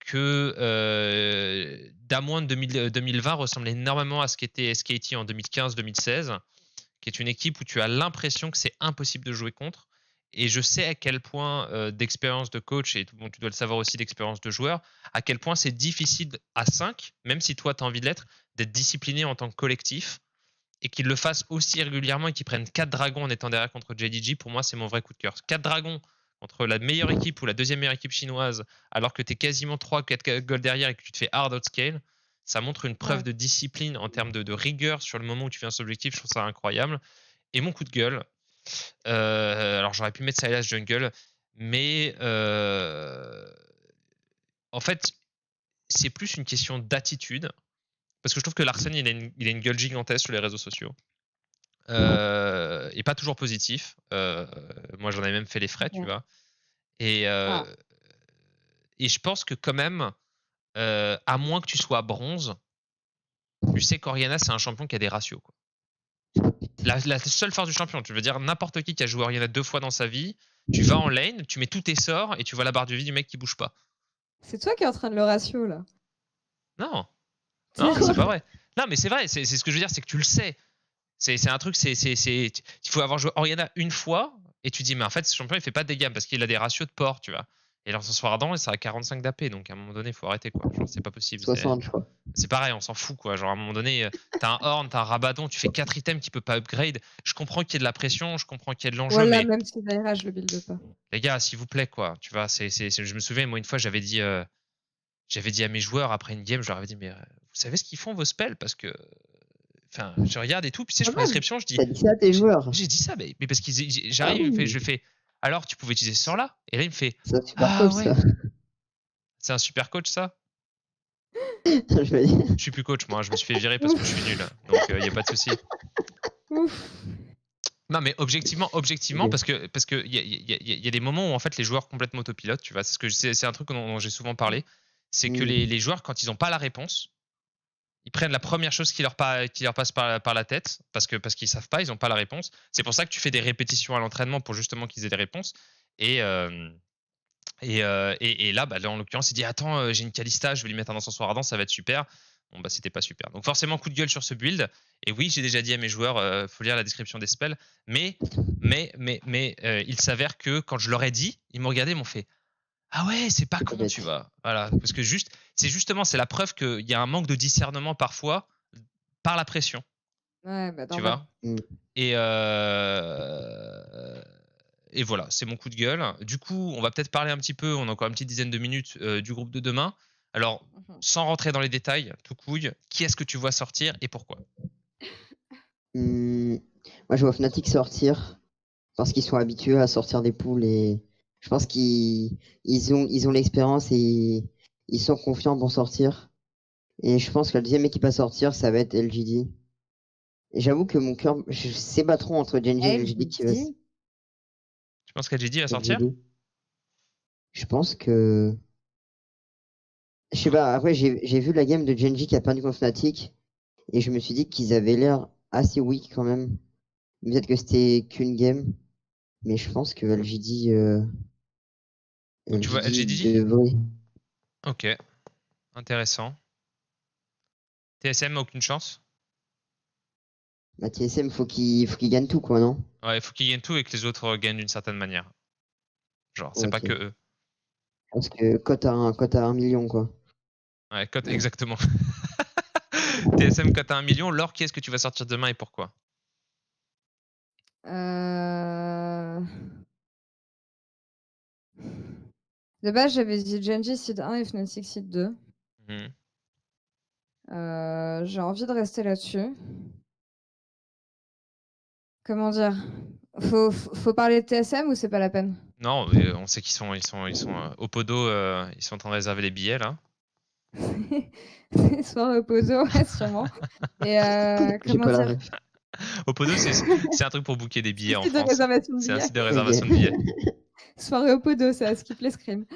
que Damwon 2020 ressemble énormément à ce qu'était SKT en 2015-2016, qui est une équipe où tu as l'impression que c'est impossible de jouer contre. Et je sais à quel point d'expérience de coach, et bon, tu dois le savoir aussi d'expérience de joueur, à quel point c'est difficile à 5, même si toi tu as envie de l'être, d'être discipliné en tant que collectif, et qu'ils le fassent aussi régulièrement et qu'ils prennent 4 dragons en étant derrière contre JDG, pour moi c'est mon vrai coup de cœur. 4 dragons contre la meilleure équipe ou la deuxième meilleure équipe chinoise, alors que tu es quasiment 3-4 goals derrière et que tu te fais hard outscale, ça montre une preuve de discipline en termes de rigueur sur le moment où tu fais un objectif. Je trouve ça incroyable. Et mon coup de gueule, alors j'aurais pu mettre Sylas Jungle, mais en fait, c'est plus une question d'attitude. Parce que je trouve que Larsen, il a une gueule gigantesque sur les réseaux sociaux. Et pas toujours positif. Moi, j'en ai même fait les frais, tu vois. Et je pense que quand même, à moins que tu sois bronze, tu sais qu'Oriana, c'est un champion qui a des ratios, quoi. La seule force du champion, tu veux dire n'importe qui a joué Oriana 2 fois dans sa vie, tu vas en lane, tu mets tous tes sorts et tu vois la barre de vie du mec qui bouge pas. C'est toi qui es en train de le ratio là. Non, c'est pas vrai. Non, mais c'est vrai, c'est ce que je veux dire, c'est que tu le sais. C'est un truc, il faut avoir joué Oriana une fois et tu dis, mais en fait, ce champion, il fait pas de dégâts parce qu'il a des ratios de port, tu vois. Et l'encensoir ardent, ça a 45 d'AP, donc à un moment donné, il faut arrêter, quoi. Genre, c'est pas possible. 60, je crois. C'est pareil, on s'en fout, quoi. Genre, à un moment donné, t'as un Horn, t'as un Rabadon, tu fais 4 items qui peut pas upgrade. Je comprends qu'il y ait de la pression, je comprends qu'il y ait de l'enjeu, voilà, mais. Même si d'ailleurs, je le build pas. Les gars, s'il vous plaît, quoi. Tu vois, je me souviens, moi, une fois, j'avais dit à mes joueurs après une game, je leur avais dit, mais vous savez ce qu'ils font vos spells? Parce que. Enfin, je regarde et tout, puis tu sais, je prends l'inscription, je dis. T'as dit ça à tes joueurs? J'ai dit ça, mais parce que j'arrive, je fais. Alors, tu pouvais utiliser ce sort-là? Et là, il me fait. C'est un super coach, ça. C'est un super coach, ça? Je suis plus coach, moi. Je me suis fait virer parce que je suis nul. Donc, il n'y a pas de souci. Non, mais objectivement, parce que y a des moments où en fait les joueurs complètement autopilotent, tu vois. C'est un truc dont j'ai souvent parlé. C'est que les joueurs, quand ils n'ont pas la réponse, ils prennent la première chose qui leur passe par la tête parce qu'ils savent pas, ils n'ont pas la réponse. C'est pour ça que tu fais des répétitions à l'entraînement pour justement qu'ils aient des réponses. Et là, en l'occurrence, il dit attends, j'ai une Kalista, je vais lui mettre un encensoir ardent, ça va être super. Bon, bah, c'était pas super. Donc, forcément, coup de gueule sur ce build. Et oui, j'ai déjà dit à mes joueurs, faut lire la description des spells. Mais il s'avère que quand je leur ai dit, ils m'ont regardé, ils m'ont fait Ah ouais, c'est pas C'est pas con, tu bête. vois. Voilà, parce que c'est la preuve qu'il y a un manque de discernement parfois par la pression, Ouais, bah tu normal. vois. Mm. Et, et voilà, c'est mon coup de gueule. Du coup, on va peut-être parler un petit peu, on a encore une petite dizaine de minutes du groupe de demain. Alors, Mhm. sans rentrer dans les détails, tout couille, qui est-ce que tu vois sortir et pourquoi? Moi, je vois Fnatic sortir parce qu'ils sont habitués à sortir des poules et je pense qu'ils ont l'expérience et ils sont confiants pour sortir. Et je pense que la deuxième équipe à sortir, ça va être LGD. Et j'avoue que mon cœur, je sais pas trop entre Genji et LGD qui va. LGD. Tu penses qu'LGD va sortir? LGD. Je pense que. Je sais pas, après j'ai vu la game de Genji qui a perdu contre Fnatic et je me suis dit qu'ils avaient l'air assez weak quand même. Peut-être que c'était qu'une game, mais je pense que LGD, Donc tu vois LGD LGD? devrait. Ok, intéressant. TSM, aucune chance? Bah, TSM, faut qu'il gagne tout, quoi, non? Ouais, il faut qu'ils gagnent tout et que les autres gagnent d'une certaine manière. Genre, c'est pas que Ok. eux. Parce que cote à 1 million, quoi. Ouais, cote, exactement. TSM cote à 1 million. Laure, qui est-ce que tu vas sortir demain et pourquoi? Euh... De base, j'avais dit Genji Seed 1 et Fnatic Seed 2. Mhm. J'ai envie de rester là-dessus. Comment dire? Faut parler de TSM ou c'est pas la peine? Non, on sait qu'ils sont, au podo, ils sont en train de réserver les billets là. Soir reposo, ouais, sûrement. Et J'ai comment pas la dire? ref. Au podo, c'est un truc pour booker des billets en Site de France. réservation de C'est un billets. site de réservation de billets. Ok. Soirée au podo, ça skip les scrims.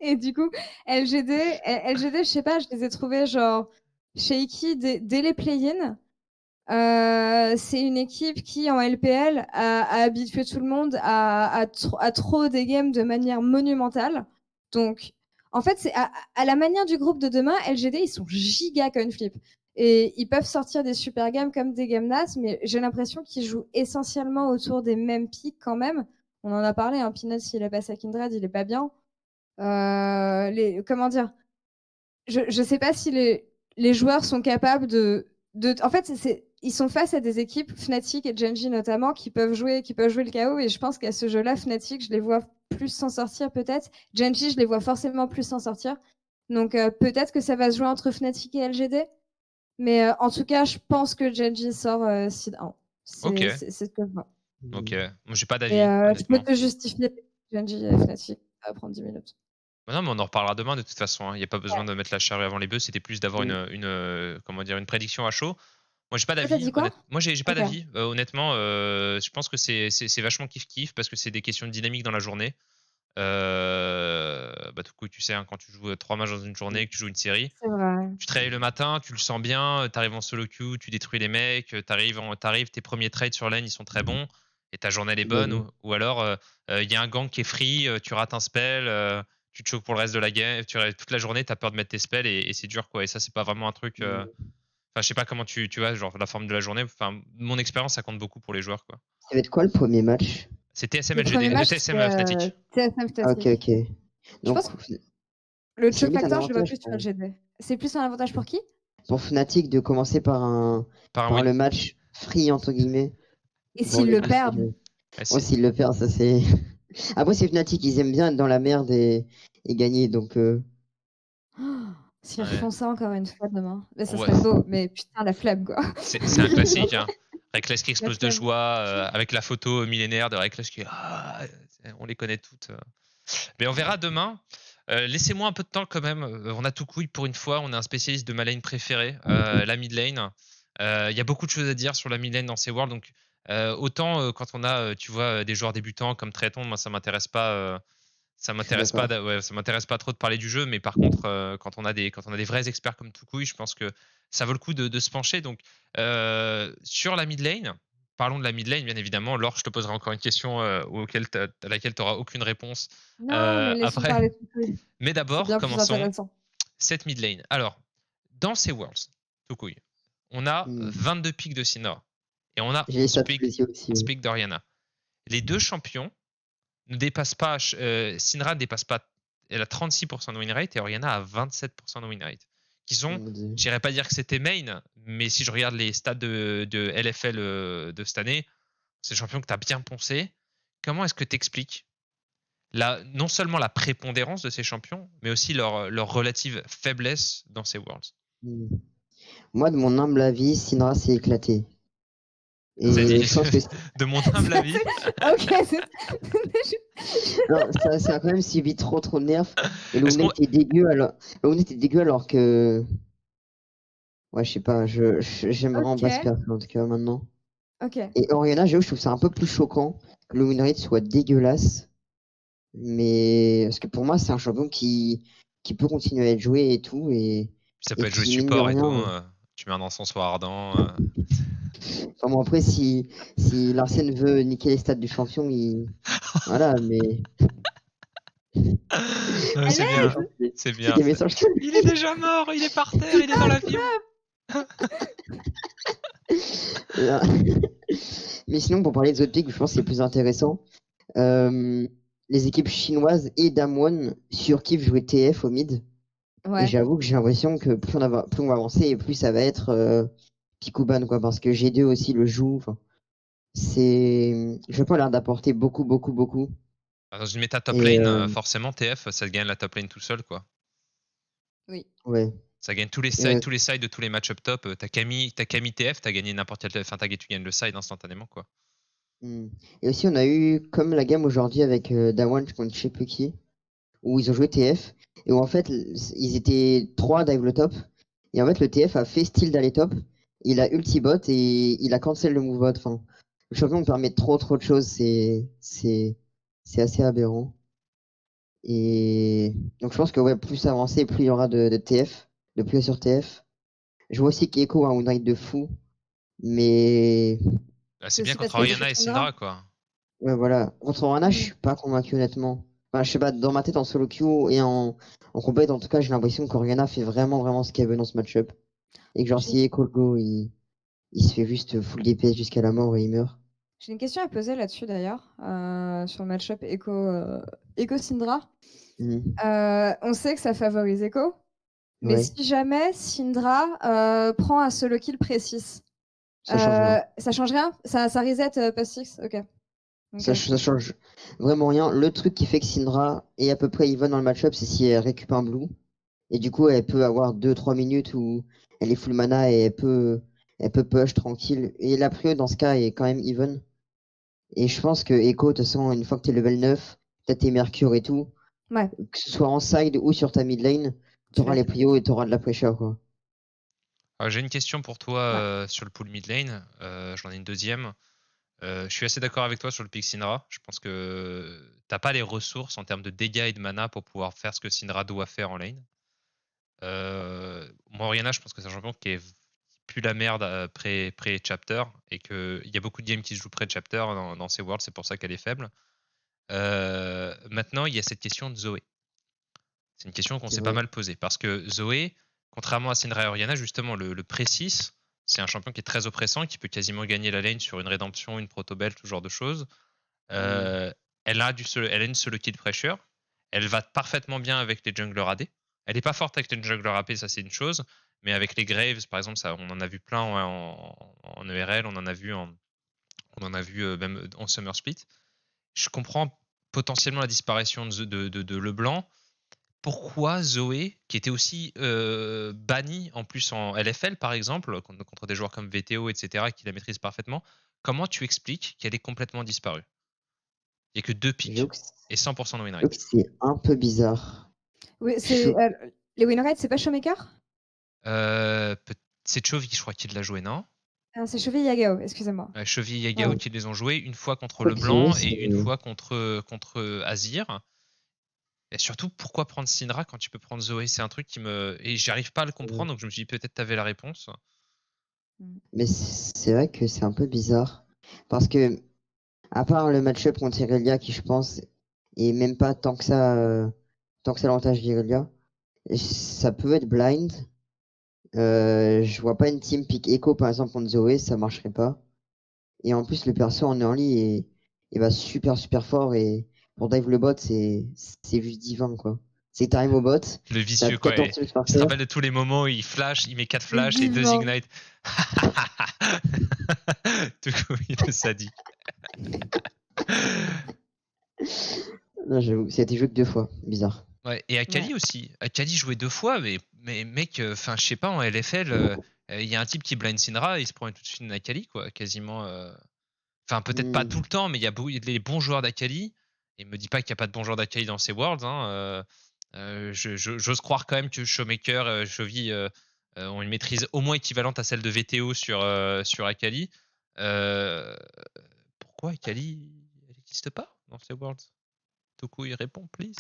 Et du coup, LGD, je sais pas, je les ai trouvés genre shaky dès les play-in. C'est une équipe qui, en LPL, a habitué tout le monde à trop des games de manière monumentale. Donc, en fait, c'est à la manière du groupe de demain, LGD, ils sont giga coin flip. Et ils peuvent sortir des super games comme des games NAS, mais j'ai l'impression qu'ils jouent essentiellement autour des mêmes pics quand même. On en a parlé, hein, Peanuts, s'il est passé à Kindred, il est pas bien. Comment dire? Je sais pas si les joueurs sont capables en fait, ils sont face à des équipes, Fnatic et Genji notamment, qui peuvent jouer le chaos. Et je pense qu'à ce jeu-là, Fnatic, je les vois plus s'en sortir peut-être. Genji, je les vois forcément plus s'en sortir. Donc peut-être que ça va se jouer entre Fnatic et LGD. Mais en tout cas, je pense que Genji sort Seed 1. Ok, C'est ce que je vois. ok. Moi, j'ai pas Et d'avis, tu peux honnêtement. te justifier Genji et Fnatic. Ça va prendre 10 minutes. Bah non, mais on en reparlera demain de toute façon. Il n'y a pas besoin de mettre la charrue avant les bœufs. C'était plus d'avoir comment dire, une prédiction à chaud. Moi, j'ai pas Toi, t'as d'avis. dit quoi? Moi, j'ai pas Ok. d'avis. Honnêtement, je pense que c'est vachement kiff-kiff parce que c'est des questions de dynamique dans la journée. Bah, tout coup, tu sais, hein, quand tu joues 3 matchs dans une journée, que tu joues une série, C'est vrai. tu te réveilles le matin, tu le sens bien, t'arrives en solo queue, tu détruis les mecs, t'arrives, tes premiers trades sur lane, ils sont très bons, et ta journée elle est bonne, ou alors il y a un gank qui est free, tu rates un spell, tu te choques pour le reste de la game, toute la journée, t'as peur de mettre tes spells, et c'est dur, quoi. Et ça, c'est pas vraiment un truc. Enfin, je sais pas comment tu vois, genre la forme de la journée. Enfin, mon expérience, ça compte beaucoup pour les joueurs, quoi. Ça va être quoi le premier match? C'est TSM Le premier LGD, match, c'est TSM Fnatic. TSM Ah, ok, Fnatic. ok. Je Donc, pense que le c'est choke limite un factor, je le vois avantage plus sur pour, LGD. C'est plus un avantage pour qui? pour Fnatic de commencer Par un par win. le match free, entre guillemets. Et Pour s'ils le le coup, perdent? Moi, s'ils le perdent, ça c'est. Après, c'est Fnatic, ils aiment bien être dans la merde et gagner. Donc, Oh, s'ils Ouais. refont ça encore une fois demain, mais ça Ouais. serait beau. Mais putain, la flemme, quoi. C'est un classique, hein. Reckless qui La explose de flemme. joie, avec la photo millénaire de Reckless qui on les connaît toutes. Mais on verra demain. Laissez-moi un peu de temps quand même. On a tout couille pour une fois. On est un spécialiste de ma lane préférée, la mid lane. Il y a beaucoup de choses à dire sur la mid lane dans ces worlds. Donc autant quand on a, tu vois, des joueurs débutants comme Trayton, moi ça m'intéresse pas. Ça je suis m'intéresse pas, d'accord. ça m'intéresse pas trop de parler du jeu, mais par contre, quand on a des vrais experts comme Toucouille, je pense que ça vaut le coup de se pencher. Donc, sur la mid lane, parlons de la mid lane, bien évidemment. Laure, je te poserai encore une question à laquelle tu n'auras aucune réponse Non, mais laissons après. parler tout de Mais C'est d'abord, bien plus commençons intéressant. cette mid lane. Alors, dans ces Worlds, Toucouille, on a 22 pics de Sinnoh et on a J'ai 11 ça tous pics, les yeux aussi. 11 pics d'Oriana. Les deux champions ne dépasse pas, Syndra ne dépasse pas, elle a 36% de win rate et Orianna a 27% de win rate. Qui sont, j'irais pas dire que c'était main, mais si je regarde les stats de LFL de cette année, c'est le champion que tu as bien poncé. Comment est-ce que tu expliques non seulement la prépondérance de ces champions, mais aussi leur relative faiblesse dans ces Worlds? Moi, de mon humble avis, Syndra s'est éclaté. Et je pense que de mon humble avis. Ok. Non, ça a quand même suivi trop de nerfs. Et Luna était dégueu alors que. Ouais, je sais pas, j'aime vraiment pas ce perso en tout cas maintenant. Ok. Et Orianna, je trouve ça un peu plus choquant que le win rate soit dégueulasse. Mais parce que pour moi, c'est un champion qui peut continuer à être joué et tout. Et ça peut être joué support et tout. Tu mets un encensoir ardent. Enfin bon, après, si Larsen veut niquer les stats du champion, voilà, mais. C'est bien. C'est bien. Il est déjà mort, il est par terre, il est dans l'avion. Mais sinon, pour parler des autres pics, je pense que c'est plus intéressant. Les équipes chinoises et Damwon surkiffent jouer TF au mid. Ouais. Et j'avoue que j'ai l'impression que plus on va avancer et plus ça va être Pikuban, quoi, parce que G2 aussi le joue. Je pas l'air d'apporter beaucoup. Dans une méta top lane, forcément TF, ça gagne la top lane tout seul, quoi. Oui. Ouais. Ça gagne tous les sides, de tous les match-up top. T'as Camille TF, t'as gagné n'importe quel. Enfin, tu gagnes le side instantanément, quoi. Et aussi, on a eu comme la game aujourd'hui avec Dawan contre je sais plus qui, où ils ont joué TF, et où en fait, ils étaient 3 dive le top, et en fait, le TF a fait style d'aller top, il a ulti-bot et il a cancel le move bot. Enfin, le champion permet trop de choses, c'est assez aberrant. Et donc, je pense que plus avancer, plus il y aura de TF, de plus sur TF. Je vois aussi qu'Echo a un win rate de fou, mais. C'est bien contre Orianna et Syndra, quoi. Ouais, voilà. Contre Orianna, je suis pas convaincu, honnêtement. Enfin, je sais pas, dans ma tête, en solo queue et en compète, en tout cas, j'ai l'impression qu'Orianna fait vraiment ce qu'elle veut dans ce match-up. Et que genre, si Echo le go, il se fait juste full DPS jusqu'à la mort et il meurt. J'ai une question à poser là-dessus, d'ailleurs, sur le match-up Echo-Syndra. On sait que ça favorise Echo, mais si jamais Syndra prend un solo kill précis, ça change rien. Ça reset post-6. Ok. Ça change vraiment rien. Le truc qui fait que Syndra est à peu près even dans le match-up, c'est si elle récupère un blue. Et du coup, elle peut avoir 2-3 minutes où elle est full mana et elle peut push tranquille. Et la prio dans ce cas est quand même even. Et je pense que Echo, de toute façon, une fois que t'es level 9, t'as tes Mercure et tout, que ce soit en side ou sur ta mid lane, t'auras les prios et t'auras de la pressure, quoi. J'ai une question pour toi sur le pool mid lane. J'en ai une deuxième. Je suis assez d'accord avec toi sur le pick Syndra. Je pense que t'as pas les ressources en termes de dégâts et de mana pour pouvoir faire ce que Syndra doit faire en lane. Moi, Orianna, je pense que c'est un champion qui pue la merde pré-chapter et qu'il y a beaucoup de games qui se jouent pré-chapter dans ces worlds, c'est pour ça qu'elle est faible. Maintenant, il y a cette question de Zoé. C'est une question qu'on s'est pas mal posée parce que Zoé, contrairement à Syndra et Orianna, justement, le pré-6, c'est un champion qui est très oppressant, qui peut quasiment gagner la lane sur une rédemption, une proto-belt, ce genre de choses. Elle a une solo kill pressure. Elle va parfaitement bien avec les junglers AD. Elle n'est pas forte avec les junglers AP, ça c'est une chose. Mais avec les Graves, par exemple, ça, on en a vu plein en ERL, on en a vu même en Summer Split. Je comprends potentiellement la disparition de Leblanc. Pourquoi Zoé, qui était aussi bannie en plus en LFL par exemple, contre des joueurs comme VTO, etc., qui la maîtrisent parfaitement, comment tu expliques qu'elle est complètement disparue? Il n'y a que 2 pics et 100% de win rate. C'est un peu bizarre. Oui, les win rates, c'est pas Showmaker? C'est Chovy, je crois, qui l'a joué, non? C'est Chovy et Yagao, excusez-moi. Chovy et Yagao qui les ont joués, une fois contre Leblanc et une fois contre Azir. Et surtout, pourquoi prendre Syndra quand tu peux prendre Zoé? C'est un truc qui me. Et j'arrive pas à le comprendre, donc je me suis dit peut-être t'avais la réponse. Mais c'est vrai que c'est un peu bizarre. Parce que, à part le match-up contre Irelia, qui je pense est même pas tant que ça l'avantage d'Irelia, ça peut être blind. Je vois pas une team pick Echo par exemple contre Zoé, ça marcherait pas. Et en plus, le perso en early est super fort et pour dive le bot, c'est juste divin, quoi. C'est que t'arrives au bot, Le t'as vicieux, quoi. 14 trucs par Il se terre. rappelle de tous les moments où il flash, il met 4 flashs et 2 Vivant. ignite. Tout coup, il est sadique. Non, j'avoue, ça a été joué que 2 fois. Bizarre. Ouais, et Akali aussi. Akali jouait 2 fois, mais mec, enfin, je sais pas, en LFL, il y a un type qui blind Syndra, il se prend tout de suite une Akali, quoi, quasiment. Enfin, peut-être pas tout le temps, mais il y a des bons joueurs d'Akali. Et me dis pas qu'il n'y a pas de bons joueurs d'Akali dans ces Worlds. Hein. J'ose croire quand même que Showmaker, Chovy ont une maîtrise au moins équivalente à celle de VTO sur Akali. Pourquoi Akali n'existe pas dans ces Worlds? Toku, il répond, please.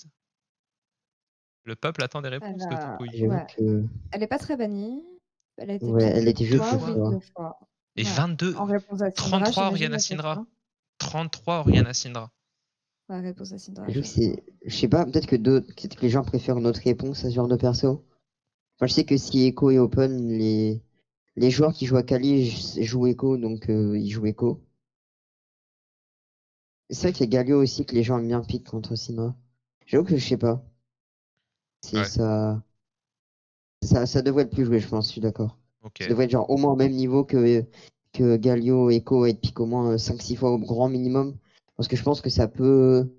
Le peuple attend des réponses de Toku. J'avoue que... Elle est pas très bannie. Elle a été Ouais, elle était jouée fois, plusieurs fois. 2 fois. Et 22, En réponse à Syndra, 33 j'imagine, Oriana la question. Syndra. 33 Oriana Syndra. Ouais, réponse à Syndra. J'avoue que c'est... Je sais pas, peut-être que les gens préfèrent notre réponse à ce genre de perso. Enfin, je sais que si Echo est open, les joueurs qui jouent à Kali jouent Echo, donc ils jouent Echo. C'est vrai qu'il y a Galio aussi que les gens aiment bien pick contre Syndra. J'avoue que je sais pas. C'est Ouais. ça devrait être plus joué, je pense, je suis d'accord. Ok. Ça devrait être genre au moins au même niveau que Galio, Echo, être pick au moins 5-6 fois au grand minimum. Parce que je pense que ça peut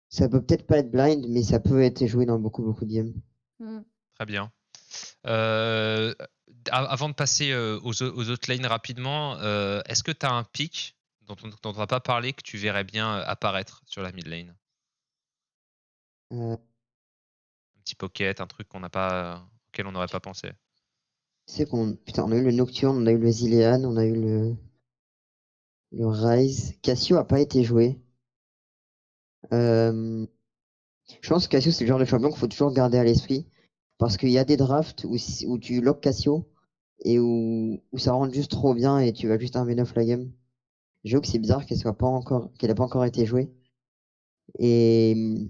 peut-être pas être blind, mais ça peut être joué dans beaucoup de games. Très bien. Avant de passer aux autres lanes rapidement, est-ce que tu as un pick dont on va pas parler que tu verrais bien apparaître sur la mid lane? Un petit pocket, un truc qu'on n'a pas, auquel on n'aurait pas pensé. C'est qu'on on a eu le Nocturne, on a eu le Zilean, on a eu le Rise. Cassio a pas été joué. Je pense que Cassio c'est le genre de champion qu'il faut toujours garder à l'esprit parce qu'il y a des drafts où tu lock Cassio et où ça rentre juste trop bien et tu vas juste un V9 la game. J'avoue que c'est bizarre qu'elle ait pas encore été jouée. Et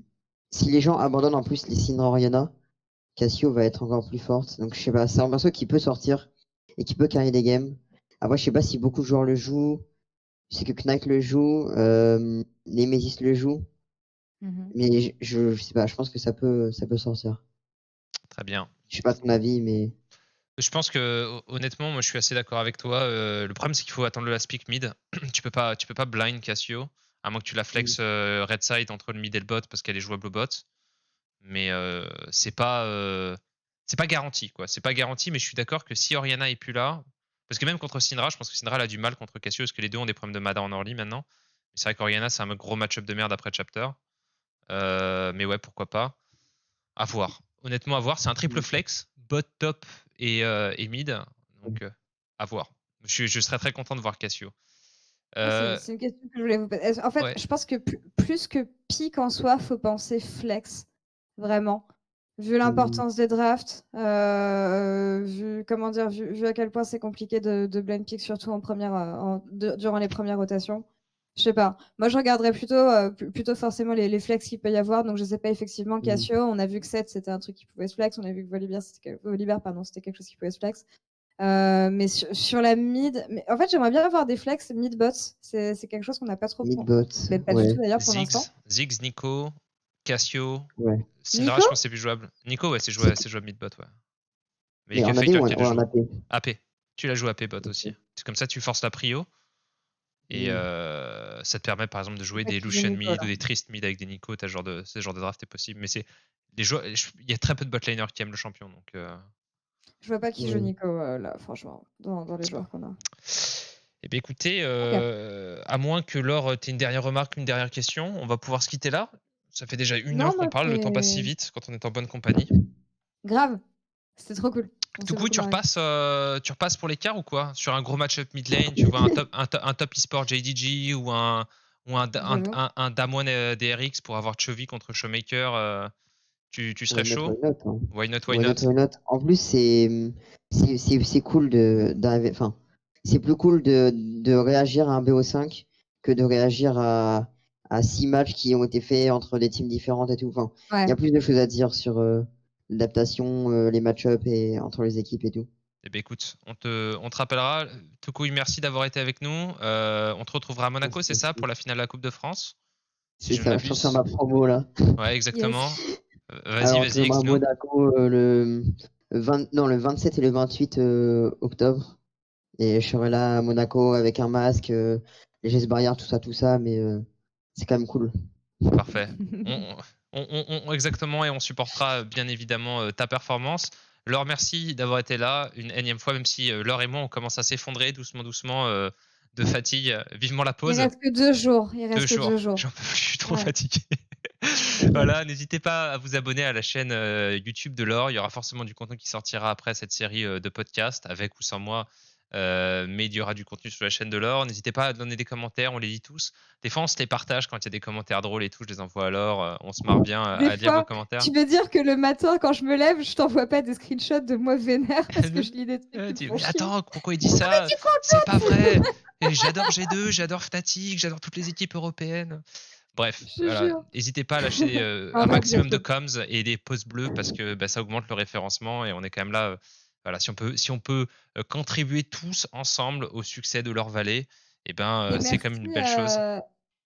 si les gens abandonnent en plus les Syndra Oriana, Cassio va être encore plus forte. Donc je sais pas, c'est un perso qui peut sortir et qui peut carry des games. Après je sais pas si beaucoup de joueurs le jouent. Je sais que Knight le joue, Nemesis le joue. Mais je sais pas, je pense que ça peut sortir. Très bien. Je sais pas ton avis, mais... Je pense que honnêtement, moi je suis assez d'accord avec toi. Le problème c'est qu'il faut attendre le last pick mid. tu peux pas blind Cassio, à moins que tu la flex red side entre le mid et le bot parce qu'elle est jouable au bot. Mais c'est pas garanti, quoi. C'est pas garanti, mais je suis d'accord que si Oriana est plus là, parce que même contre Syndra, je pense que Syndra elle a du mal contre Cassio parce que les deux ont des problèmes de mana en early maintenant. C'est vrai qu'Oriana c'est un gros match-up de merde après chapter. Mais ouais, pourquoi pas. À voir. Honnêtement, à voir. C'est un triple flex, bot, top et mid. Donc à voir. Je serais très content de voir Cassio. C'est une question que je voulais vous poser. En fait, je pense que plus que pick en soi, faut penser flex. Vraiment. Vu l'importance des drafts, vu à quel point c'est compliqué de blind pick, surtout durant les premières rotations. Je sais pas. Moi, je regarderais plutôt forcément les flex qu'il peut y avoir. Donc, je sais pas, effectivement, Cassio, on a vu que 7, c'était un truc qui pouvait se flex. On a vu que Volibear, c'était quelque chose qui pouvait se flex. Mais sur la mid, mais en fait, j'aimerais bien avoir des flex mid-bots. C'est quelque chose qu'on n'a pas trop. Mid-bot, mais pas du tout d'ailleurs pour l'instant. Ziggs, Nico, Cassio. Ouais. Syndra, je pense que c'est plus jouable. Nico, ouais, c'est jouable mid-bot, ouais. Mais il y a que en AD Faker ou qui le en joue. AP? AP. Tu la joues AP bot aussi. C'est comme ça, tu forces la prio. Et ça te permet par exemple de jouer des Lucian mid ou des Trist mid avec des Nico. Ce genre de draft est possible. Mais c'est il y a très peu de botlaners qui aiment le champion. Donc, je vois pas qui joue Nico là, franchement, dans les joueurs qu'on a. Eh bien écoutez, à moins que Laure t'aies une dernière remarque, une dernière question, on va pouvoir se quitter là. Ça fait déjà 1 heure qu'on parle, le temps passe si vite quand on est en bonne compagnie. Grave, c'était trop cool. Du coup, tu repasses pour l'écart ou quoi? Sur un gros match-up mid lane, tu vois un top e-sport JDG ou un Damwon DRX pour avoir Chovy contre Showmaker, tu serais chaud? Why not? En plus, c'est cool d'arriver. Enfin, c'est plus cool de réagir à un BO5 que de réagir à 6 matchs qui ont été faits entre des teams différentes et tout. Enfin, il y a plus de choses à dire sur l'adaptation, les match-up et entre les équipes et tout. Eh bien, écoute, on te rappellera. Toku, merci d'avoir été avec nous. On te retrouvera à Monaco, c'est ça, pour la finale de la Coupe de France? si C'est je ne ça, je suis en train de m'abuse. faire ma promo là. Ouais, exactement. Vas-y, Alors, vas-y, à explique-nous. Monaco le 27 et le 28 octobre. Et je serai là à Monaco avec un masque, les gestes barrières, tout ça, mais c'est quand même cool. Parfait. Exactement, et on supportera bien évidemment ta performance. Laure, merci d'avoir été là une énième fois, même si Laure et moi, on commence à s'effondrer doucement de fatigue. Vivement la Il pause. reste que 2 jours. Il 2 reste que jours. 2 jours. J'en peux plus, je suis trop Ouais. fatigué. Voilà, n'hésitez pas à vous abonner à la chaîne YouTube de Laure. Il y aura forcément du contenu qui sortira après cette série de podcasts, avec ou sans moi. Mais il y aura du contenu sur la chaîne de Laure. N'hésitez pas à donner des commentaires, on les lit tous. Des fois, on se les partage quand il y a des commentaires drôles et tout. Je les envoie à Laure. On se marre bien Des à lire vos fois, commentaires. tu veux dire que le matin, quand je me lève, je t'envoie pas des screenshots de moi vénère parce que je lis des trucs qui me font Mais chier. attends, pourquoi il dit ça? C'est pas vrai. Et j'adore G2, j'adore Fnatic, j'adore toutes les équipes européennes. Bref, Je te voilà. jure. N'hésitez pas à lâcher un Arrête, maximum de bientôt. coms et des pouces bleus parce que ça augmente le référencement et on est quand même là. Voilà, si on peut contribuer tous ensemble au succès de leur vallée, Et c'est quand même une belle chose.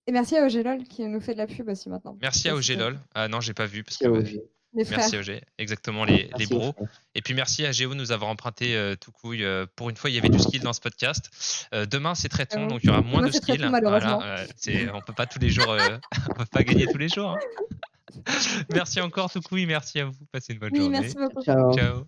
Et merci à OGLOL qui nous fait de la pub aussi maintenant. Merci à OGLOL. Ah non, j'ai pas vu parce Merci que à OG. Les frères. merci OG, exactement les Merci aux bros. frères. Et puis merci à Géo de nous avoir emprunté tout couille. Pour une fois, il y avait du skill dans ce podcast. Demain, c'est Tréton, donc il y aura moins Demain, de c'est skill. Tréton, malheureusement. Voilà, on peut pas tous les jours, on peut pas gagner tous les jours. Hein. Merci encore tout couille, merci à vous. Passez une bonne Oui, journée. merci beaucoup. Ciao. Ciao.